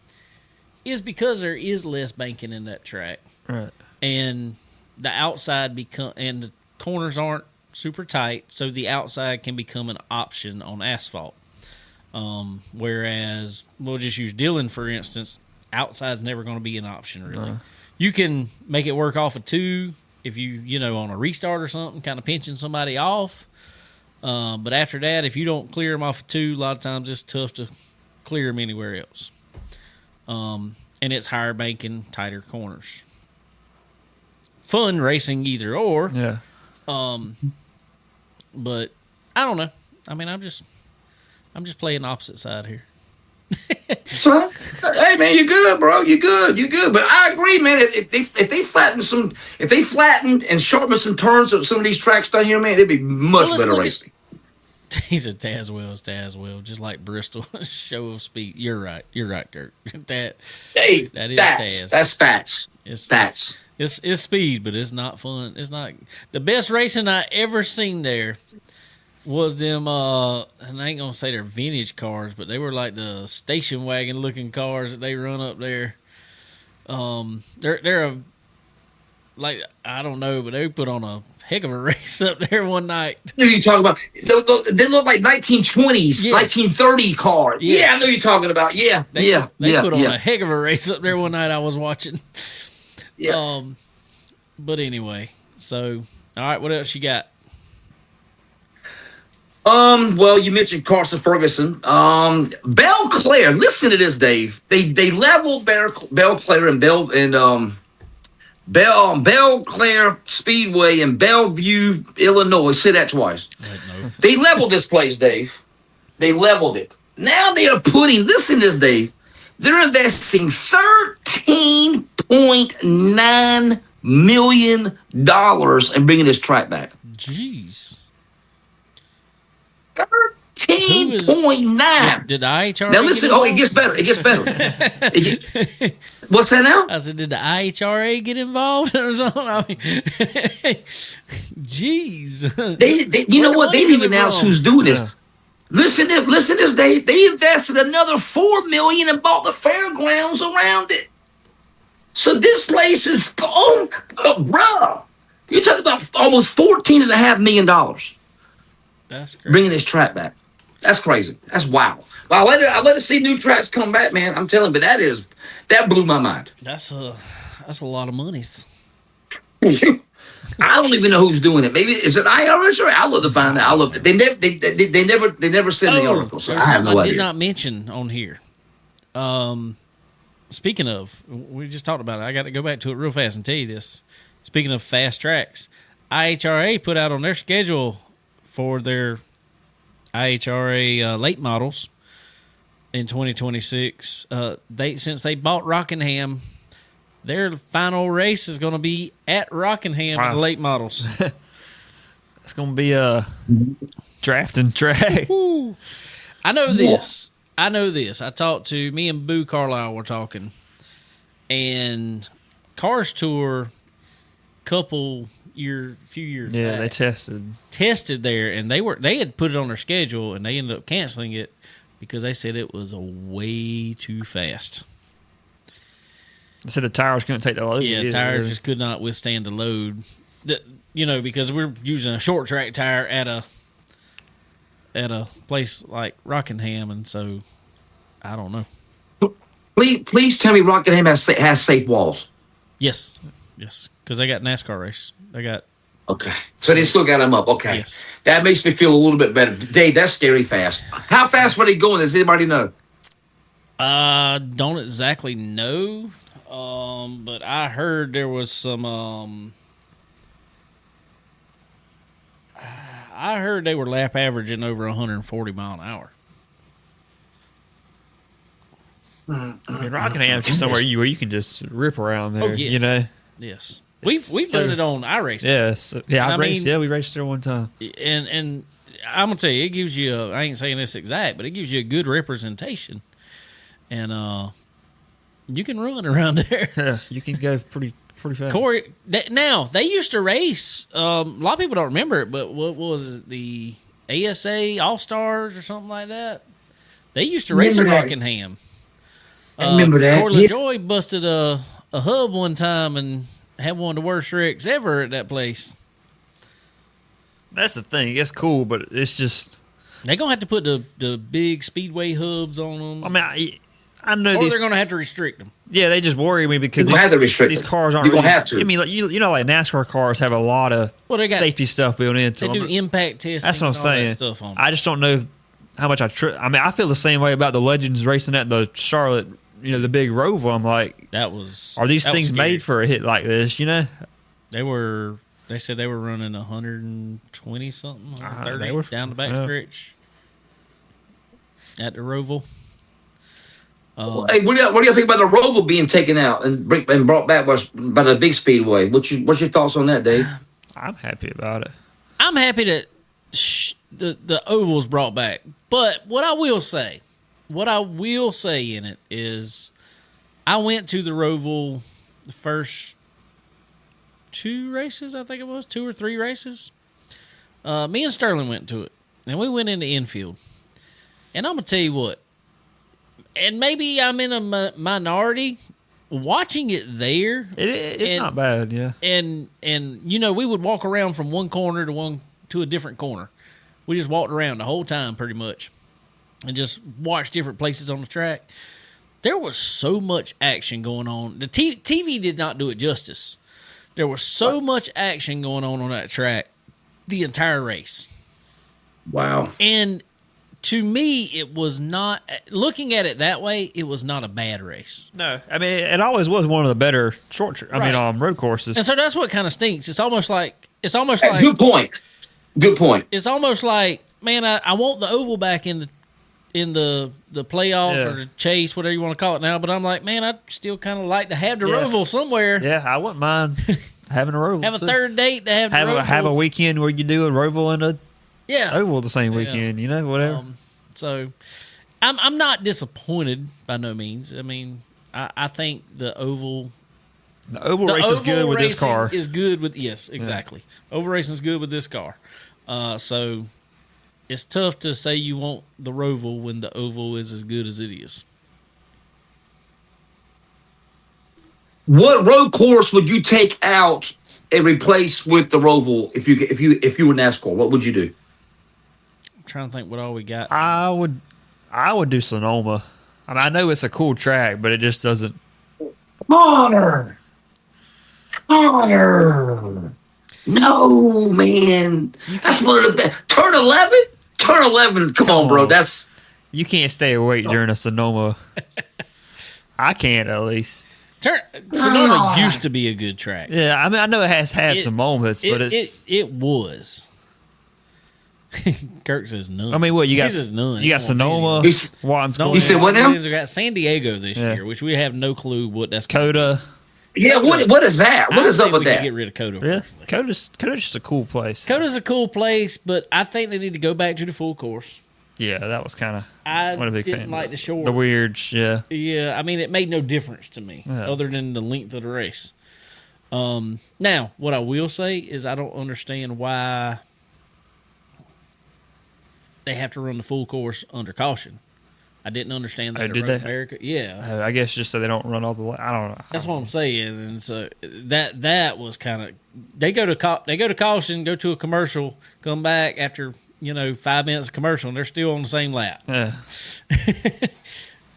is because there is less banking in that track. Right. And the outside and the corners aren't super tight, so the outside can become an option on asphalt. Whereas we'll just use Dillon for instance, outside's never going to be an option really. You can make it work off of 2 if you on a restart or something, kind of pinching somebody off. But after that, if you don't clear them off of 2, a lot of times it's tough to clear them anywhere else. And it's higher banking, tighter corners. Fun racing either or. Yeah. But I don't know. I mean, I'm just playing opposite side here. So, hey man, you're good, bro. You're good. But I agree, man. If they flattened and sharpened some turns of some of these tracks down here, man, it'd be much better racing. He said Tazwell, just like Bristol. Show of speed. You're right, Kurt. That is Taz. That's facts. It's facts. It's speed, but it's not fun. It's not the best racing I ever seen there. Was them and I ain't gonna say they're vintage cars, but they were like the station wagon looking cars that they run up there. They're like I don't know, but they put on a heck of a race up there one night. I know you're talking about. They look like 1920s, yes. 1930 cars. Yes. Yeah, I know you're talking about. Yeah, they put on a heck of a race up there one night. I was watching. Yeah. But anyway, so all right, what else you got? Well, you mentioned Carson Ferguson. Belle Claire. Listen to this, Dave. They leveled Belle Claire and Belle Claire Speedway in Bellevue, Illinois. Say that twice. No. They leveled this place, Dave. They leveled it. Now they are putting. Listen to this, Dave. They're investing $13.9 million in bringing this track back. Jeez. 13.9. Did the IHRA now listen? It gets better. What's that now? I said, did the IHRA get involved or something? I mean, jeez. They you know what? They didn't even announce who's doing this. Listen to this. They invested another $4 million and bought the fairgrounds around it. So this place is bro. You're talking about almost $14.5 million. That's crazy. Bringing this track back. That's crazy. That's wow. I let it see new tracks come back, man. I'm telling you, but that blew my mind. That's a lot of monies. I don't even know who's doing it. Maybe is it IRS or I'll look to find out. I'll look. They never said in the article, so I have no idea. I did not mention on here. Speaking of, we just talked about it. I got to go back to it real fast and tell you this. Speaking of fast tracks, IHRA put out on their schedule for their IHRA late models in 2026. Since they bought Rockingham, their final race is going to be at Rockingham in the late models. It's going to be a drafting track. I know this. I talked to me and Boo Carlisle were talking, and Cars Tour few years back, they tested there, and they had put it on their schedule, and they ended up canceling it because they said it was way too fast. They said the tires couldn't take the load. Yeah, tires just could not withstand the load. Because we're using a short track tire at a place like Rockingham, and so I don't know. Please tell me Rockingham has safe walls. Yes, because they got NASCAR race. They got. Okay, so they still got them up. Okay, yes. That makes me feel a little bit better. Dave, that's scary fast. How fast were they going? Does anybody know? Don't exactly know, but I heard there was some. I heard they were lap averaging over 140 mile an hour. I mean, Rockingham is somewhere where you can just rip around there. yes. You know. Yes, we've done it on iRacing. Yes, we raced there one time. And I'm gonna tell you, it gives you I ain't saying this exact, but it gives you a good representation, and you can run around there. Yeah, you can go pretty fast. Corey, now they used to race. A lot of people don't remember it, but what was it, the ASA All Stars or something like that? They used to race at Rockingham. I remember that. Corey LaJoy busted a hub one time and had one of the worst wrecks ever at that place. That's the thing. It's cool, but it's just they're gonna have to put the big speedway hubs on them. I mean, I know or these. They're gonna have to restrict them. Yeah, they just worry me because these cars aren't. You don't have to. I mean, like, you know, like NASCAR cars have a lot of safety stuff built into them. They do impact testing. That's what I'm saying. Stuff on them. I just don't know how much I mean, I feel the same way about the Legends racing at the Charlotte. You know, the big Roval. I'm like, are these things made for a hit like this? You know, They said they were running 120 something, 130 down the backstretch at the Roval. Hey, what do y'all think about the Roval being taken out and brought back by the big speedway? What's your thoughts on that, Dave? I'm happy about it. I'm happy that the oval's brought back, but what I will say in it is, I went to the Roval the first 2 races, I think it was 2 or 3 races. Me and Sterling went to it, and we went into infield. And I'm gonna tell you what, and maybe I'm in a minority watching it there. It's not bad, yeah. And you know, we would walk around from one corner to a different corner. We just walked around the whole time pretty much, and just watched different places on the track. There was so much action going on. The TV did not do it justice. There was so much action going on that track the entire race. Wow. And to me, it was not, looking at it that way, it was not a bad race. No, I mean, it always was one of the better road courses. And so that's what kind of stinks. It's almost like good point. Good point. It's almost like, man, I want the oval back in the playoff or the chase, whatever you want to call it now. But I'm like, man, I'd still kind of like to have the Roval somewhere. Yeah, I wouldn't mind having a Roval. Have a third date to have the Roval. Have a weekend where you do a Roval and a oval the same weekend. You know, whatever. So I'm not disappointed by no means. I mean, I think the oval. The oval race is good with this car. Is good with exactly. Yeah. Oval racing is good with this car. So it's tough to say you want the Roval when the oval is as good as it is. What road course would you take out and replace with the Roval if you were NASCAR? What would you do? I'm trying to think what all we got. I would do Sonoma. I mean, I know it's a cool track, but it just doesn't. Connor. No, man. That's one of the best. Turn 11? Turn 11. Come on, bro. You can't stay awake during a Sonoma. I can't, at least. Sonoma used to be a good track. Yeah, I mean, I know it has had some moments, but it was. Kirk says none. I mean, what you got? None. You got Sonoma. Watton's You said what now? We got San Diego this year, which we have no clue what that's. Coda. Yeah, what is that? What is up with that? Get rid of Coda. Yeah, Coda's just a cool place. Coda's a cool place, but I think they need to go back to the full course. Yeah, that was kind of. I didn't like the short. The weird, yeah. Yeah, I mean, it made no difference to me other than the length of the race. Now, what I will say is I don't understand why they have to run the full course under caution. I didn't understand that. Did they? America, yeah. I guess just so they don't run all the. I don't know. That's what I'm saying, and so that was kind of. They go to caution, go to a commercial, come back after 5 minutes of commercial, and they're still on the same lap. Yeah.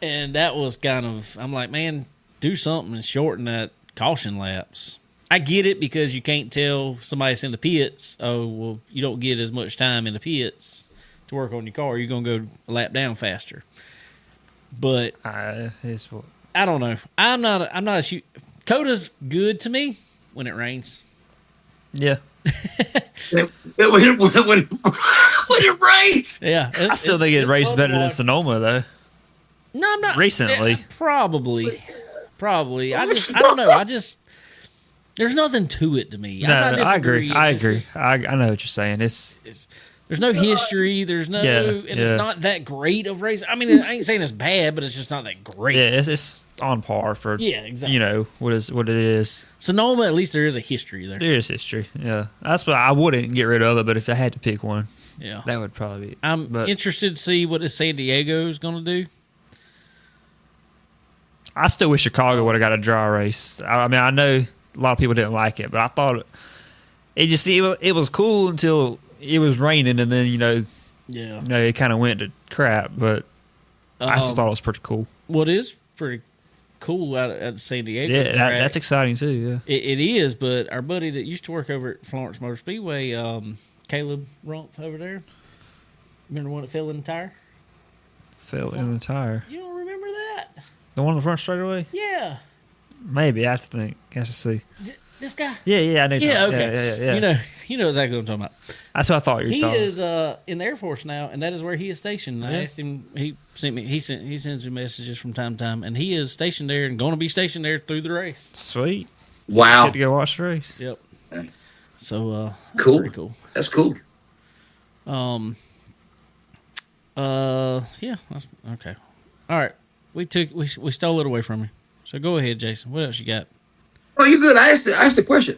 And that was kind of. I'm like, man, do something and shorten that caution laps. I get it because you can't tell somebody's in the pits. Oh, well, you don't get as much time in the pits to work on your car. You're gonna go a lap down faster. But I don't know. I'm not as huge. Coda's good to me when it rains. Yeah. when it rains. Yeah. I still think it raced better than Sonoma, though. No, I'm not. Recently. Probably. I don't know. There's nothing to it to me. I agree. I know what you're saying. There's no history. There's no, it's not that great of racing. I mean, I ain't saying it's bad, but it's just not that great. Yeah, it's on par for exactly. What it is. Sonoma, at least there is a history there. There is history. Yeah, that's why I wouldn't get rid of it. But if I had to pick one, that would probably be. I'm interested to see what San Diego is going to do. I still wish Chicago would have got a draw race. I mean, I know a lot of people didn't like it, but I thought it was cool until it was raining, and then it kind of went to crap. But I still thought it was pretty cool. What is pretty cool out at San Diego? Yeah, that's exciting too. Yeah, it is. But our buddy that used to work over at Florence Motor Speedway, Caleb Rumpf over there. Remember the one that fell in the tire? Fell in the tire. You don't remember that? The one in the front straightaway? Yeah. Maybe I have to think. I have to see. This guy? Yeah, I know. Yeah, okay. Yeah. You know exactly what I'm talking about. That's what I thought you were talking. He is in the Air Force now, and that is where he is stationed. I asked him. He sends me messages from time to time, and he is stationed there and going to be stationed there through the race. Sweet. Wow. Get to go watch the race. Yep. So that's cool. Pretty cool. That's cool. Yeah. That's okay. All right. We stole it away from you. So go ahead, Jason. What else you got? Oh, you're good. I asked the question.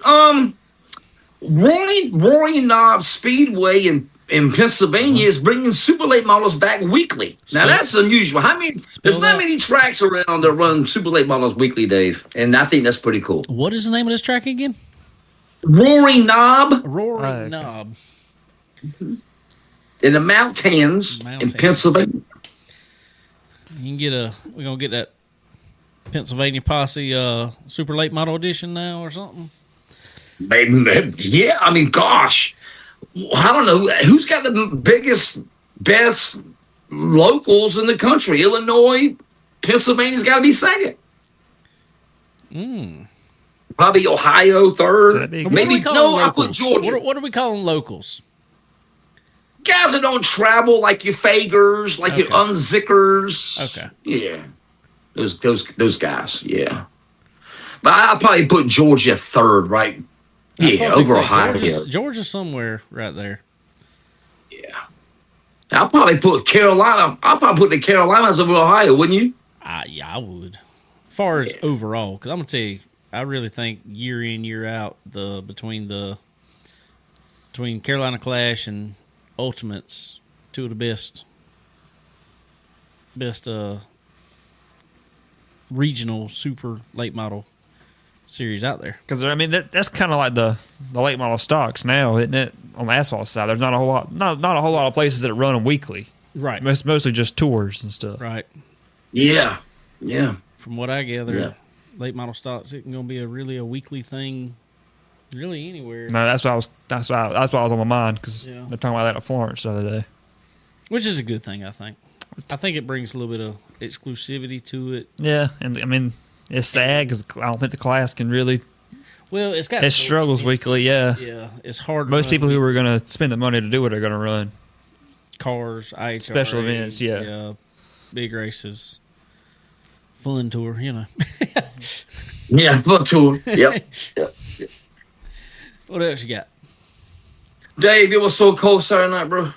Roaring Knob Speedway in Pennsylvania is bringing super late models back weekly. Now that's unusual. There's not many tracks around that run super late models weekly, Dave, and I think that's pretty cool. What is the name of this track again? Roaring Knob. Roaring Knob. In the mountains in Pennsylvania. You can we're gonna get that Pennsylvania Posse super late model edition now or something. Maybe, yeah. I mean, gosh, I don't know who's got the best locals in the country. Illinois, Pennsylvania's got to be second. Probably Ohio third. Maybe I put Georgia. What are we calling locals? Guys that don't travel like your Fagers, like your Unzickers. Okay. Yeah. Those guys, yeah. But I'll probably put Georgia third, right? Over Ohio. Georgia's somewhere right there. Yeah. I'll probably put Carolina. I'll probably put the Carolinas over Ohio, wouldn't you? Yeah, I would. As far as overall, because I'm going to tell you, I really think year in, year out, between Carolina Clash and Ultimates, two of the best regional super late model series out there. Because I mean that's kind of like the late model stocks now, isn't it? On the asphalt side, there's not a whole lot of places that run them weekly. Right. Mostly just tours and stuff. Right. Yeah. From what I gather, late model stocks it can go be a weekly thing. Really anywhere. No, that's why I was on my mind because they're talking about that at Florence the other day. Which is a good thing, I think. I think it brings a little bit of exclusivity to it. Yeah, and I mean it's sad because I don't think the class can really. Well, it struggles weekly. Yeah, it's hard. Most people who are going to spend the money to do it are going to run cars, IHRA, special events. Yeah, big races, fun tour. Yeah, fun tour. Yep. What else you got? Dave, it was so cold Saturday night, bro.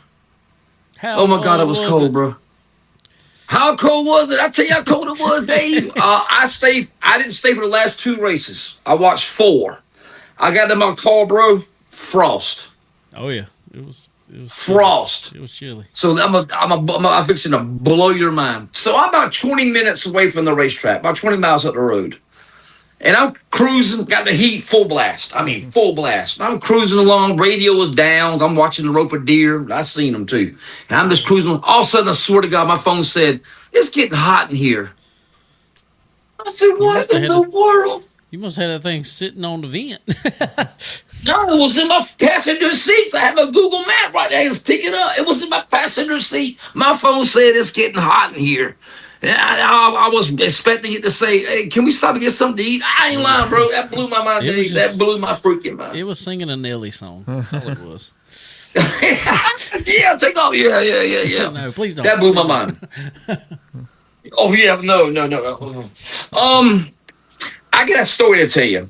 Oh my God, it was cold, bro. How cold was it? I tell you how cold it was, Dave. I didn't stay for the last two races. I watched 4. I got in my car, bro. Frost. Oh yeah, it was frost. Chilly. It was chilly. So I'm fixing to blow your mind. So I'm about 20 minutes away from the racetrack, about 20 miles up the road. And I'm cruising, got the heat full blast. I mean, full blast. I'm cruising along. Radio was down. I'm watching the Roper Deer. I seen them too. And I'm just cruising. All of a sudden, I swear to God, my phone said, "It's getting hot in here." I said, "What in the world?" You must have that thing sitting on the vent. No, it was in my passenger seat. I had my Google map right there. It was picking up. It was in my passenger seat. My phone said, "It's getting hot in here." I was expecting it to say, "Hey, can we stop and get something to eat?" I ain't lying, bro. That blew my mind, Dave. That blew my freaking mind. It was singing a Nelly song. That's all it was. Yeah, take off. Yeah. No, please don't. That blew my mind. Oh yeah, no. I got a story to tell you.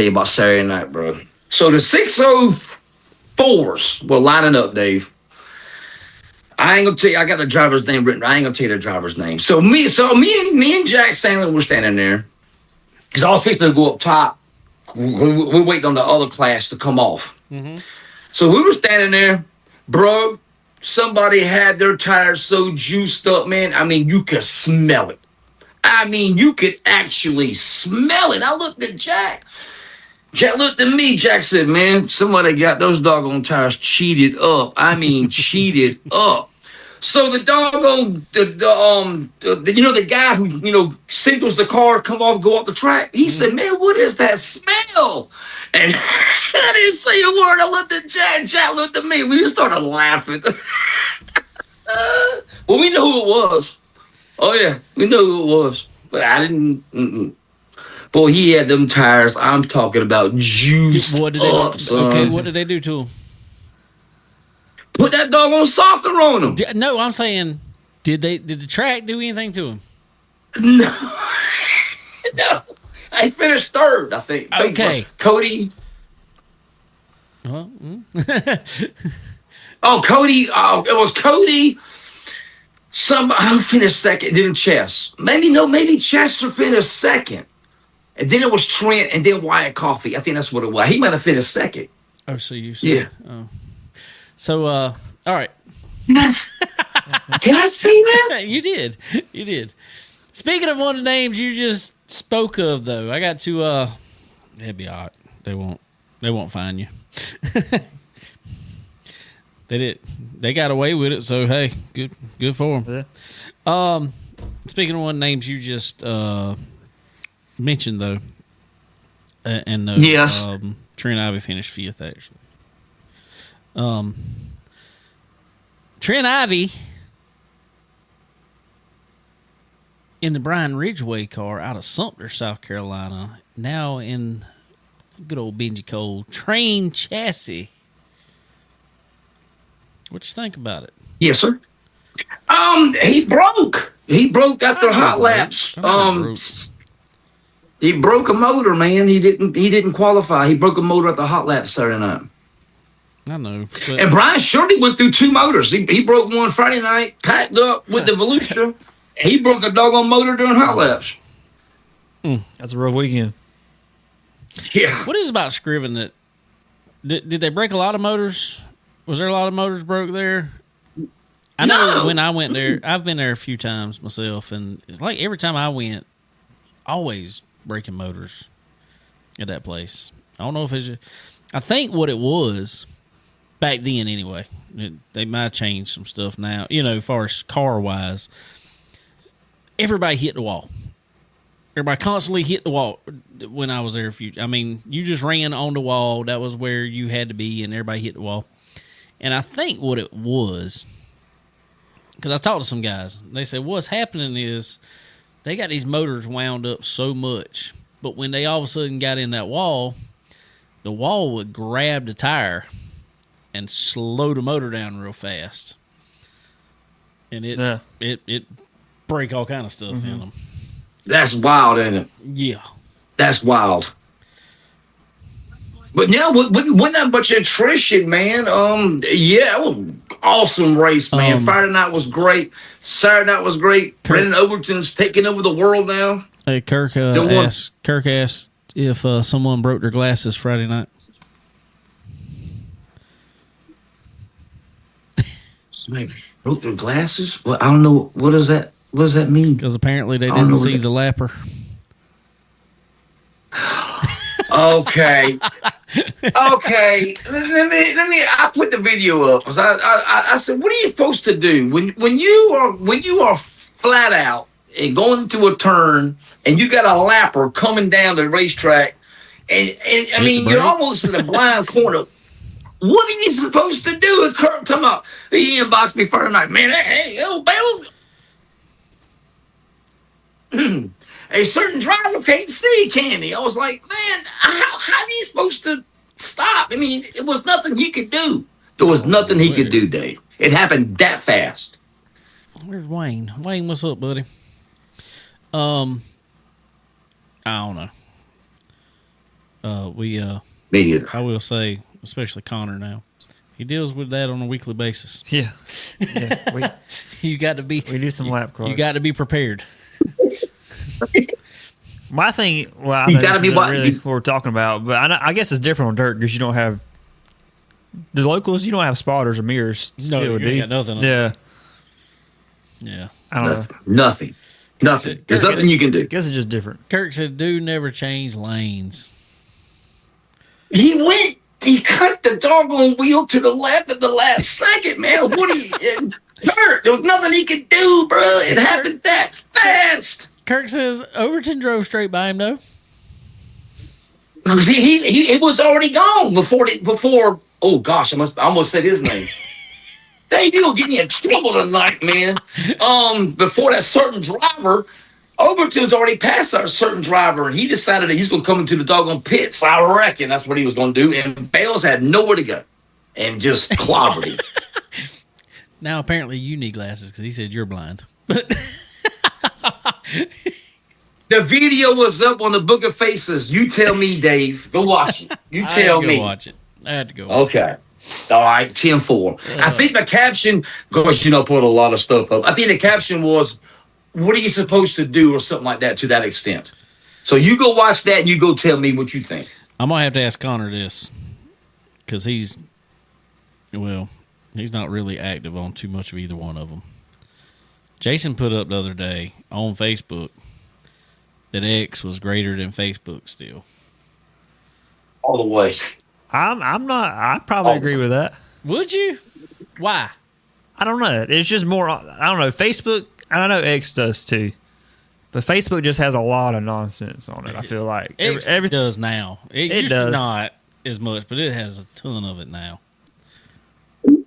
About Saturday night, bro. So the 604s were lining up, Dave. I ain't gonna tell you. I got the driver's name written. I ain't gonna tell you the driver's name. So me and Jack Stanley were standing there because I was fixing to go up top. We're waiting on the other class to come off. Mm-hmm. So we were standing there, bro. Somebody had their tires so juiced up, man. I mean, you could smell it. I mean, you could actually smell it. I looked at Jack. Jack looked at me. Jack said, man, somebody got those doggone tires cheated up. I mean, cheated up. So the doggone, the guy who, signals the car, come off, go off the track. He said, man, what is that smell? And I didn't say a word. I looked at Jack. Jack looked at me. We just started laughing. Well, we knew who it was. Oh, yeah. We knew who it was. But I didn't. Boy, he had them tires. I'm talking about juiced what did up, they, son. Okay, what did they do to him? Put that doggone softener on him. No, I'm saying, did the track do anything to him? No. No. I finished third, I think. Okay. Cody. Well, Cody. It was Cody. Somebody who finished second. Then Chess. Maybe Chester finished second. And then it was Trent and then Wyatt Coffey. I think that's what it was. He might have finished second. Oh, so you said. Yeah. Oh. So, all right. Did I say that? You did. Speaking of one of the names you just spoke of, though, I got to. They'll be all right. They won't find you. They did. They got away with it. So hey, good for them. Yeah. Speaking of one of the names you just mentioned, though, and yes, Trent Ivy finished fifth actually. Trent Ivy in the Brian Ridgway car out of Sumter, South Carolina, now in good old Benji Cole train chassis. What you think about it? Yes, sir. He broke. He broke after hot laps. He broke a motor, man. He didn't qualify. He broke a motor at the hot laps Saturday night. I know. And Brian Shirley went through two motors. He broke one Friday night, packed up with the Volusia. He broke a doggone motor during hot laps. That's a rough weekend. Yeah. What is about Scriven that did they break a lot of motors? Was there a lot of motors broke there? I know when I went there, I've been there a few times myself, and it's like every time I went, always breaking motors at that place. I don't know if it's I think what it was back then anyway. They might have changed some stuff now, as far as car-wise. Everybody hit the wall. Everybody constantly hit the wall when I was there. You just ran on the wall. That was where you had to be, and everybody hit the wall. And I think what it was, because I talked to some guys, they said what's happening is they got these motors wound up so much, but when they all of a sudden got in that wall, the wall would grab the tire and slow the motor down real fast. And it break all kind of stuff in them. That's wild, isn't it? Yeah. That's wild. But yeah, wasn't that much attrition, man? Yeah, it was awesome race, man. Friday night was great. Saturday night was great. Brendan Overton's taking over the world now. Hey, Kirk asked if someone broke their glasses Friday night. Somebody broke their glasses? Well, I don't know. What does that mean? Because apparently they didn't see the lapper. Okay. Let me. I put the video up. I said, what are you supposed to do when you are flat out and going into a turn and you got a lapper coming down the racetrack and I mean you're almost in a blind corner. What are you supposed to do? And Kirk talking about he inboxed me Friday night. Man, hey, Bales. A certain driver can't see, can he? I was like, man, how are you supposed to stop? I mean, it was nothing he could do. There was nothing he could do, Dave. It happened that fast. Where's Wayne? Wayne, what's up, buddy? I don't know. Me either. I will say, especially Connor now, he deals with that on a weekly basis. Yeah. You got to be. We do some lap cars. You got to be prepared. My thing, well, I know this isn't really what we're talking about, but I guess it's different on dirt because you don't have the locals. You don't have spotters or mirrors. No, you got nothing. Yeah. Yeah. I don't know. Nothing. There's nothing you can do. I guess it's just different. Kirk said, "Dude, never change lanes." He cut the doggone wheel to the left at the last second, man. Kirk, there was nothing he could do, bro. It happened that fast. Kirk says Overton drove straight by him, though. It was already gone before. Oh gosh, I almost said his name. Dave, you'll get me in trouble tonight, man. Before that certain driver, Overton's already passed our certain driver, and he decided that he's going to come into the doggone pits. I reckon that's what he was going to do. And Bales had nowhere to go, and just clobbered him. Now apparently you need glasses because he said you're blind. The video was up on the Book of Faces. You tell me, Dave. Go watch it. You tell me. Watch it. I had to go. Okay. All right. 10-4. I think the caption, of course, put a lot of stuff up. I think the caption was, "What are you supposed to do?" or something like that to that extent. So you go watch that and you go tell me what you think. I'm going to have to ask Connor this because he's not really active on too much of either one of them. Jason put up the other day on Facebook that X was greater than Facebook still. All the way. I'm not. I probably agree with that. Would you? Why? I don't know. It's just more. I don't know. Facebook. And I know X does too, but Facebook just has a lot of nonsense on it. I feel like X does now. It used to not as much, but it has a ton of it now.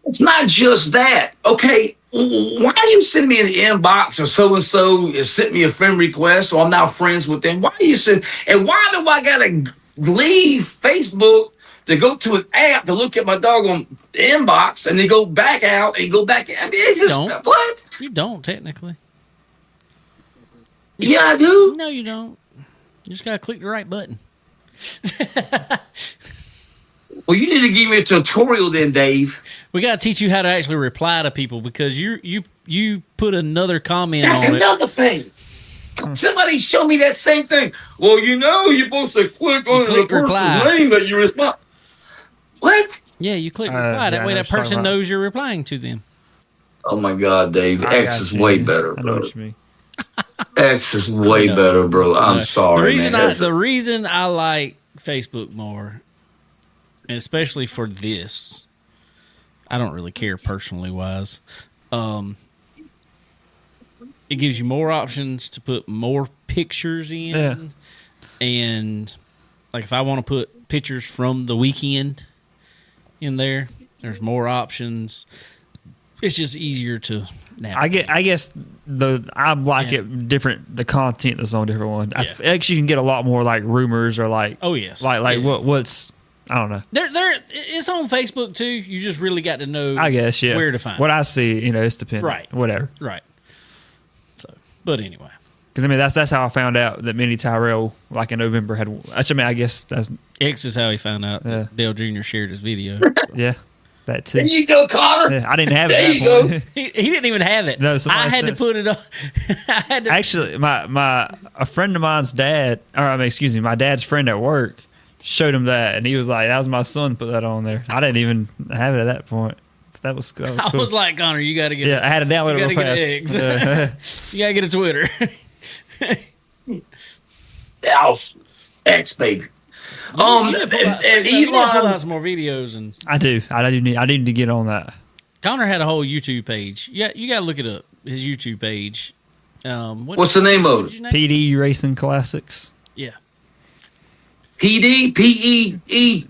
It's not just that. Okay, why are you sending me in the inbox or so-and-so sent me a friend request or I'm now friends with them? Why are you sending? And why do I got to leave Facebook to go to an app to look at my doggone inbox and then go back out and go back? I mean, it's just, what? You don't, technically. Yeah, I do. No, you don't. You just got to click the right button. Well, you need to give me a tutorial then, Dave. We got to teach you how to actually reply to people because you put another comment That's on it. That's another thing. Somebody show me that same thing. Well, you're supposed to click on the person's name that you respond. What? Yeah, you click reply. That way that person knows you're replying to them. Oh, my God, Dave. X is way better, bro. I know what you mean. X is way better, bro. I'm sorry, the reason I like Facebook more, and especially for this, I don't really care personally wise. It gives you more options to put more pictures in. And like if I want to put pictures from the weekend in there, there's more options. It's just easier to navigate. I guess I like it different. The content that's on different one. Yeah. Actually, you can get a lot more like rumors or like what's I don't know. It's on Facebook too. You just really got to know. I guess where to find what I see. It's dependent. Right. Whatever. Right. So, but anyway. Because that's how I found out that Minnie Tyrell like in November had. I guess that's X is how he found out. Yeah. Dale Jr. shared his video. Yeah. That too. There you go, Connor. Yeah, I didn't have it. There you go. He didn't even have it. No, I had to put it on. Actually, a friend of mine's dad, my dad's friend at work, showed him that, and he was like, "That was my son put that on there." I didn't even have it at that point. That was cool. I was like, Connor, you got to get. Yeah, I had to download it real fast. You got to get a Twitter. X baby. And Elon pull out some more videos, and I do. I need to get on that. Connor had a whole YouTube page. Yeah, you got to look it up. His YouTube page. What's the name of it? PD Racing Classics. Yeah. PD PEEDE.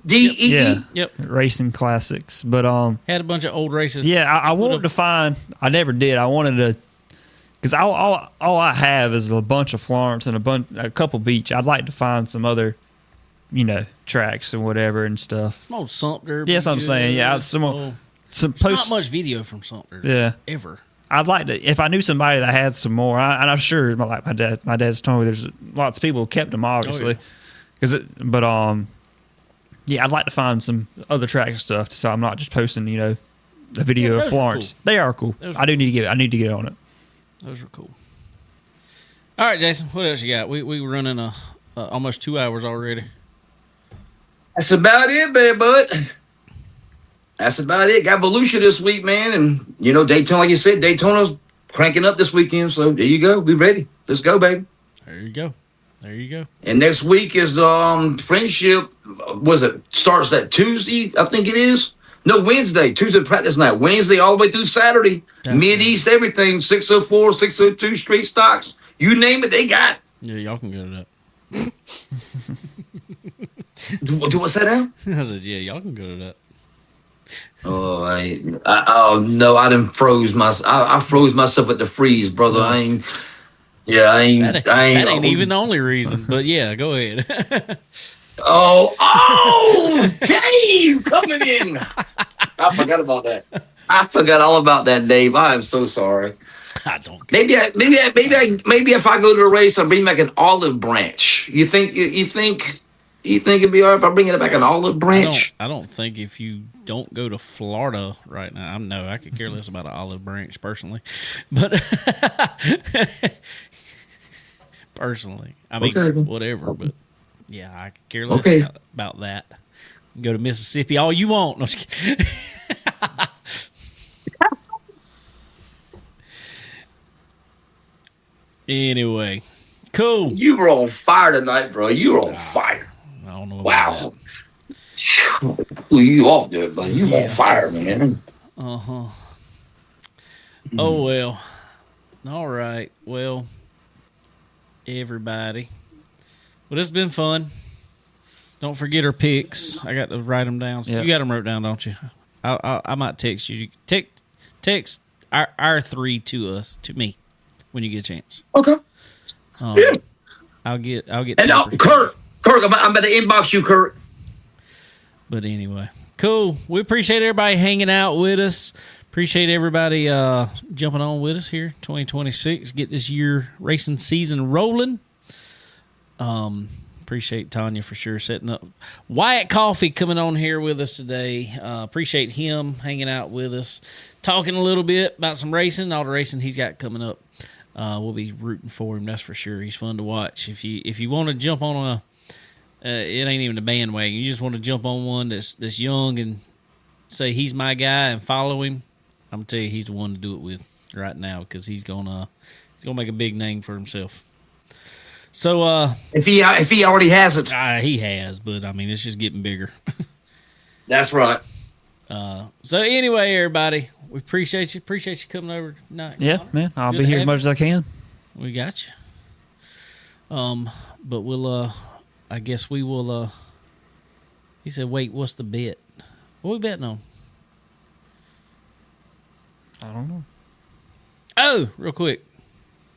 Yeah. Yep. Racing Classics, but had a bunch of old races. Yeah, I wanted to find. I never did. I wanted to. Because all I have is a bunch of Florence and a couple beach. I'd like to find some other, tracks and whatever and stuff. Some old Sumter. Yes, I'm saying. Yeah, not much video from Sumter. Yeah, ever. I'd like to, if I knew somebody that had some more, and I'm sure, like my dad's told me, there's lots of people who kept them, obviously. Yeah, I'd like to find some other track stuff, so I'm not just posting, a video of Florence. Cool. They are cool. I need to get on it. Those are cool. All right, Jason, what else you got? We running almost 2 hours already. That's about it, baby bud. That's about it. Got Volusia this week, man. And, Daytona, like you said, Daytona's cranking up this weekend. So there you go. We ready. Let's go, baby. There you go. And next week is Friendship. Starts that Tuesday, I think it is. No, Wednesday. Tuesday practice night. Wednesday all the way through Saturday. Mid-East, everything. 604, 602 street stocks. You name it, they got. Yeah, y'all can go to that. Do what's that now? I said, yeah, y'all can go to that. Oh, no, I done froze myself. I froze myself at the freeze, brother. I ain't. That ain't even the only reason, but yeah, go ahead. Dave coming in. I forgot about that. I forgot all about that, Dave. I am so sorry. I don't care. Maybe if I go to the race, I'll bring back an olive branch. You think it'd be all right if I bring it back an olive branch? I don't think if you don't go to Florida right now, I could care less about an olive branch personally, but whatever. But yeah, I could care less about that. Go to Mississippi all you want. No, just kidding. Anyway, cool. You were on fire tonight, bro. You were on fire. I don't know. Wow. You off there, buddy. You on fire, man. Uh-huh. Oh, well. All right. Well, everybody. Well, it's been fun. Don't forget our picks. I got to write them down. So you got them wrote down, don't you? I might text you. Text our three to me when you get a chance. Okay. I'll get. And Kurt, I'm about to inbox you, Kurt. But anyway, cool. We appreciate everybody hanging out with us. Appreciate everybody jumping on with us here. 2026, get this year racing season rolling. Appreciate Tanya for sure setting up. Wyatt Coffey coming on here with us today. Appreciate him hanging out with us, talking a little bit about some racing, all the racing he's got coming up. We'll be rooting for him, that's for sure. He's fun to watch. If you want to jump on it ain't even a bandwagon. You just want to jump on one that's young and say he's my guy and follow him. I'm gonna tell you, he's the one to do it with right now because he's gonna make a big name for himself. So if he already has it, he has, but I mean it's just getting bigger. That's right. So anyway, everybody, we appreciate you coming over tonight. Yeah, man, I'll be here as much as I can. We got you. But we'll I guess we will. He said, "Wait, what's the bet? What are we betting on?" I don't know. Oh, real quick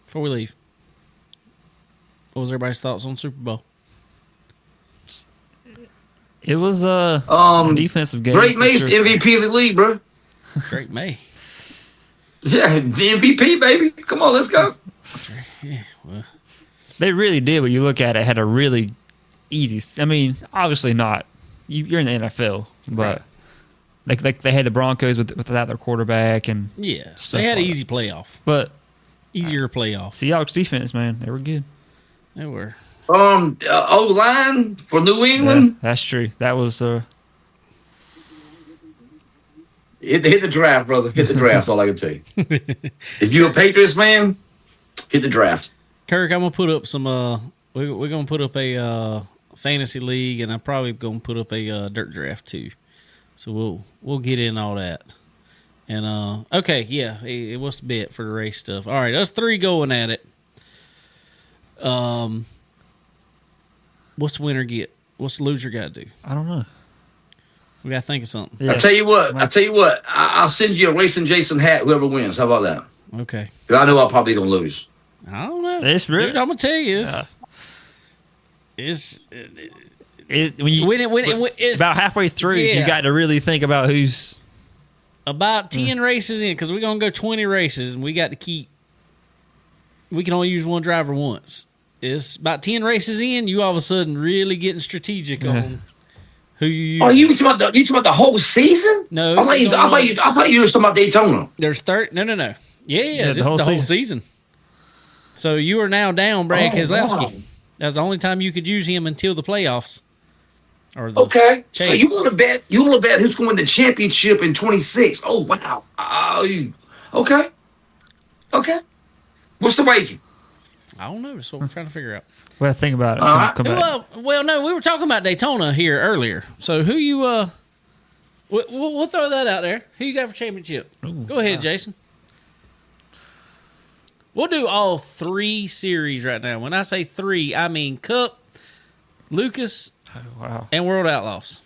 before we leave, what was everybody's thoughts on Super Bowl? It was a defensive game. Drake May's sure. MVP of the league, bro. Drake May. Yeah, the MVP, baby. Come on, let's go. Yeah, well. They really did. When you look at it, had a really easy. I mean, obviously not. You're in the NFL, but like they had the Broncos without their quarterback and they had an easy playoff, but easier playoff. Seahawks defense, man, they were good. They were. O-line for New England. Yeah, that's true. That was hit the draft, brother. Hit the draft. All I can tell you. If you're a Patriots fan, hit the draft. Kirk, I'm gonna put up some. We're gonna put up a fantasy league, and I'm probably gonna put up a dirt draft too. So we'll get in all that. And okay, yeah, what's the bet for the race stuff? All right, us three going at it. What's the winner get? What's the loser got to do? I don't know. We got to think of something. Yeah. I tell you what. I'll send you a Racing Jason hat. Whoever wins, how about that? Okay. Because I know I'm probably gonna lose. I don't know. It's really. Dude, I'm gonna tell you, it's about halfway through, you got to really think about who's. About 10 races in, because we're going to go 20 races, and we got to keep. We can only use one driver once. It's about 10 races in, you all of a sudden really getting strategic on who you use. Oh, you talking about the whole season? No. I thought you were talking about Daytona. There's 30. No. Yeah, this is the whole season. So you are now down Brad Keselowski. Wow. That's the only time you could use him until the playoffs. Or the Okay. chase. So you want to bet who's going to win the championship in 26? Oh, wow. Okay. What's the wager? I don't know. That's what we're trying to figure out. Well, think about it. Come back. Well, no, we were talking about Daytona here earlier. So who you we'll throw that out there. Who you got for championship? Go ahead, Jason. We'll do all 3 series right now. When I say 3, I mean Cup, Lucas, and World Outlaws.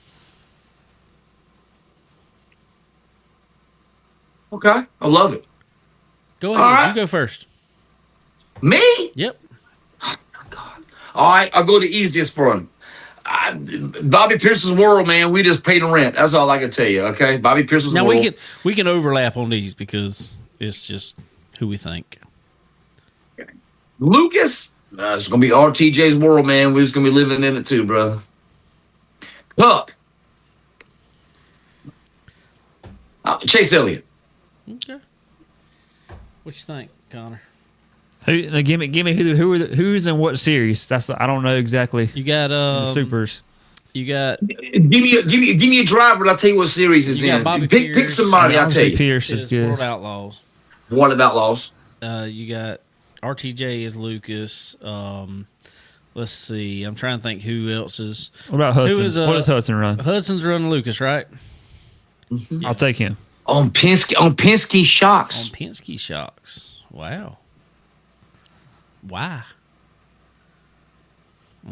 Okay. I love it. Go ahead. Right. You go first. Me? Yep. Oh, my God. All right. I'll go the easiest for him. Bobby Pierce's world, man. We just pay the rent. That's all I can tell you. Okay. Bobby Pierce's world. Now we can overlap on these because it's just who we think. Lucas, it's going to be RTJ's world, man. We're just going to be living in it too, brother. Cup. Chase Elliott. Okay. What you think, Connor? Give me who's in what series? I don't know exactly. You got the supers. You got give me a driver and I'll tell you what series is in. Pick somebody, I'll tell you. Pierce is good. World Outlaws. World Outlaws. You got RTJ is Lucas. Let's see. I'm trying to think who else is. What about Hudson? What does Hudson run? Hudson's running Lucas, right? Mm-hmm. Yeah. I'll take him. On Penske Shocks. On Penske Shocks. Wow. Why?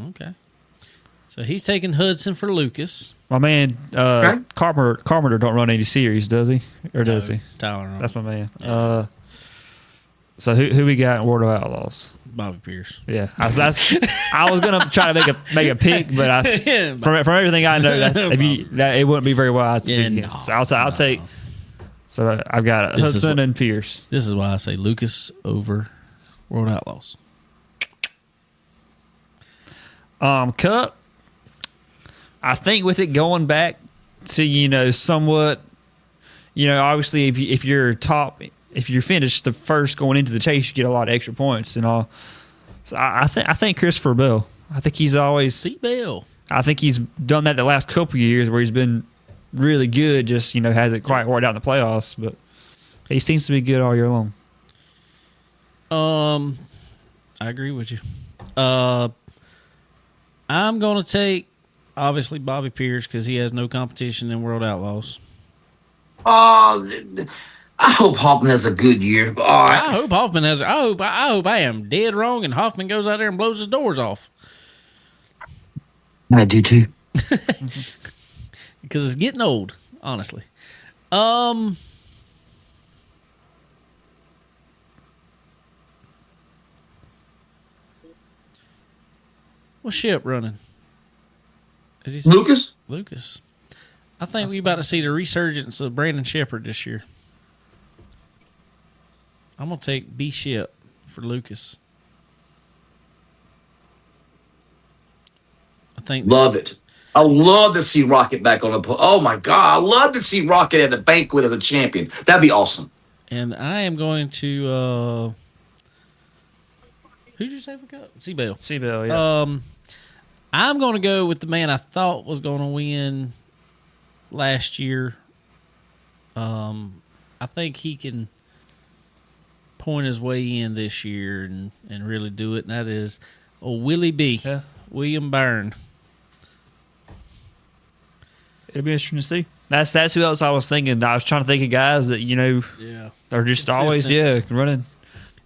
Okay. So he's taking Hudson for Lucas. My man, Carpenter don't run any series, does he? Or does he? Tyler. That's my man. Yeah. So who we got in World of Outlaws? Bobby Pierce. Yeah, I was gonna try to make a pick, but from everything I know, that it wouldn't be very wise to pick against. So I'll take. So I've got Hudson and Pierce. This is why I say Lucas over World Outlaws. Cup. I think with it going back to somewhat, obviously if you're top. If you're finished the first going into the chase, you get a lot of extra points and all. So I think Christopher Bell. I think he's always Bell. I think he's done that the last couple of years where he's been really good. Just hasn't quite worked out in the playoffs, but he seems to be good all year long. I agree with you. I'm gonna take obviously Bobby Pierce because he has no competition in World Outlaws. I hope Hoffman has a good year. I hope Hoffman has. I hope I am dead wrong, and Hoffman goes out there and blows his doors off. I do too. Because it's getting old, honestly. What's Shep running? Is he Lucas? Lucas. I think we're about to see the resurgence of Brandon Shepherd this year. I'm going to take B. Shep for Lucas. I think. Love it. I love to see Rocket back on the pole. Oh, my God. I love to see Rocket at the banquet as a champion. That'd be awesome. And I am going to... who'd you say for Cup? C-Bell. C-Bell, yeah. I'm going to go with the man I thought was going to win last year. I think he can point his way in this year and really do it, and that is Willie B. Yeah. William Byrne. It'll be interesting to see. That's who else I was thinking. I was trying to think of guys that are just always running.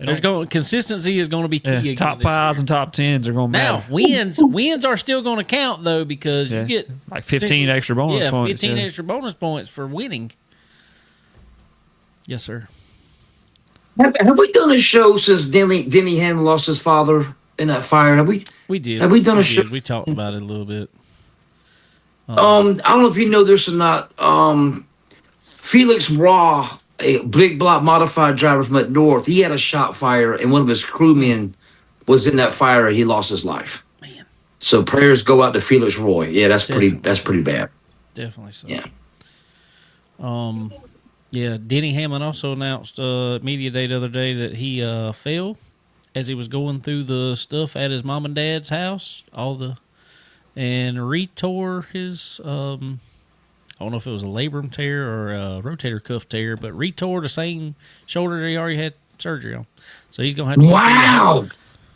Consistency is going to be key. Yeah, top 5s and top 10s are going to matter. Now wins are still going to count though because you get like 15 extra bonus points. 15 extra bonus points for winning. Yes, sir. Have we done a show since Denny Ham lost his father in that fire? Have we? We did. Have we done a show? We talked about it a little bit. I don't know if you know this or not. Felix Raw, a big block modified driver from up north, he had a shot fire, and one of his crewmen was in that fire. He lost his life. Man. So prayers go out to Felix Roy. Yeah, that's Definitely pretty bad. Definitely so. Yeah. Yeah, Denny Hamlin also announced media day the other day that he fell as he was going through the stuff at his mom and dad's house, and re-tore his I don't know if it was a labrum tear or a rotator cuff tear, but re-tore the same shoulder that he already had surgery on. So he's gonna have to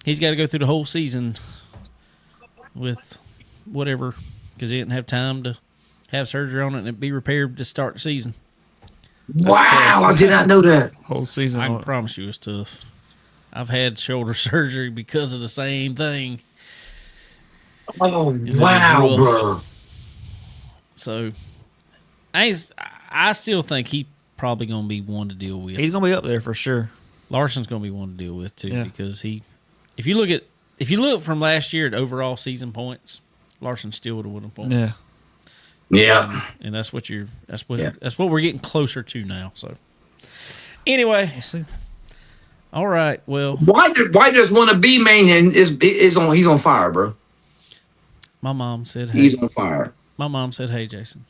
he's got to go through the whole season with whatever, because he didn't have time to have surgery on it and it be repaired to start the season. Wow, I did not know that. Whole season. I can promise you it's tough. I've had shoulder surgery because of the same thing. Oh, wow, bro. So, I still think he probably going to be one to deal with. He's going to be up there for sure. Larson's going to be one to deal with too, because if you look from last year at overall season points, Larson still would have won points. Yeah. Yeah. And that's what we're getting closer to now. So, anyway, we'll see. All right. Well, why does want to be man and he's on fire, bro? My mom said, "Hey." He's on fire. My mom said, "Hey, Jason."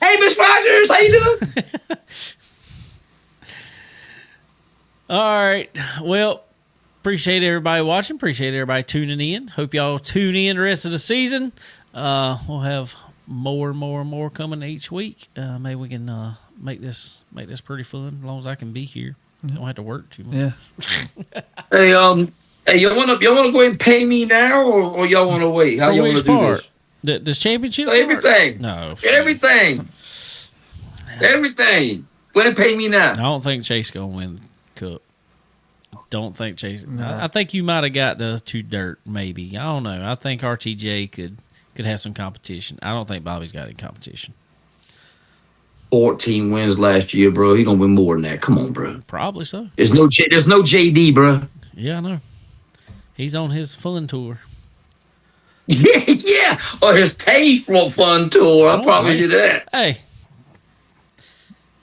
Hey, Miss Rogers, how you doing? All right. Well, appreciate everybody watching. Appreciate everybody tuning in. Hope y'all tune in the rest of the season. We'll have more and more and more coming each week. Maybe we can make this pretty fun as long as I can be here. Don't have to work too much. Yeah. Hey, y'all want to go ahead and pay me now, or y'all want to wait? How y'all want to do this? This championship? Everything. No. Everything. Everything. Go ahead and pay me now. I don't think Chase gonna win the Cup. Don't think Chase. No. I think you might have got the two dirt. Maybe, I don't know. I think RTJ could have some competition. I don't think Bobby's got any competition. 14 wins last year, bro. He gonna win more than that. Come on, bro. Probably so. There's no JD, bro. Yeah, I know. He's on his fun tour. Yeah. Or his paid for fun tour. I promise you that. Hey,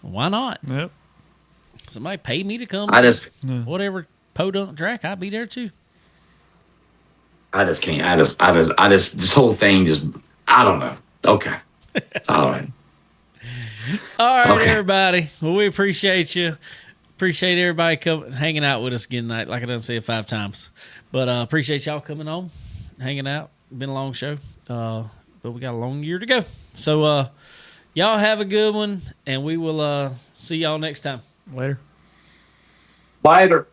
why not? Yep. Somebody pay me to come. Whatever podunk track, I'll be there too. I just can't. This whole thing just, I don't know. Okay. All right. All right, Okay. everybody. Well, we appreciate you. Appreciate everybody hanging out with us again tonight. Like I done said 5 times. But appreciate y'all coming on, hanging out. Been a long show. But we got a long year to go. So y'all have a good one, and we will see y'all next time. Later. Later.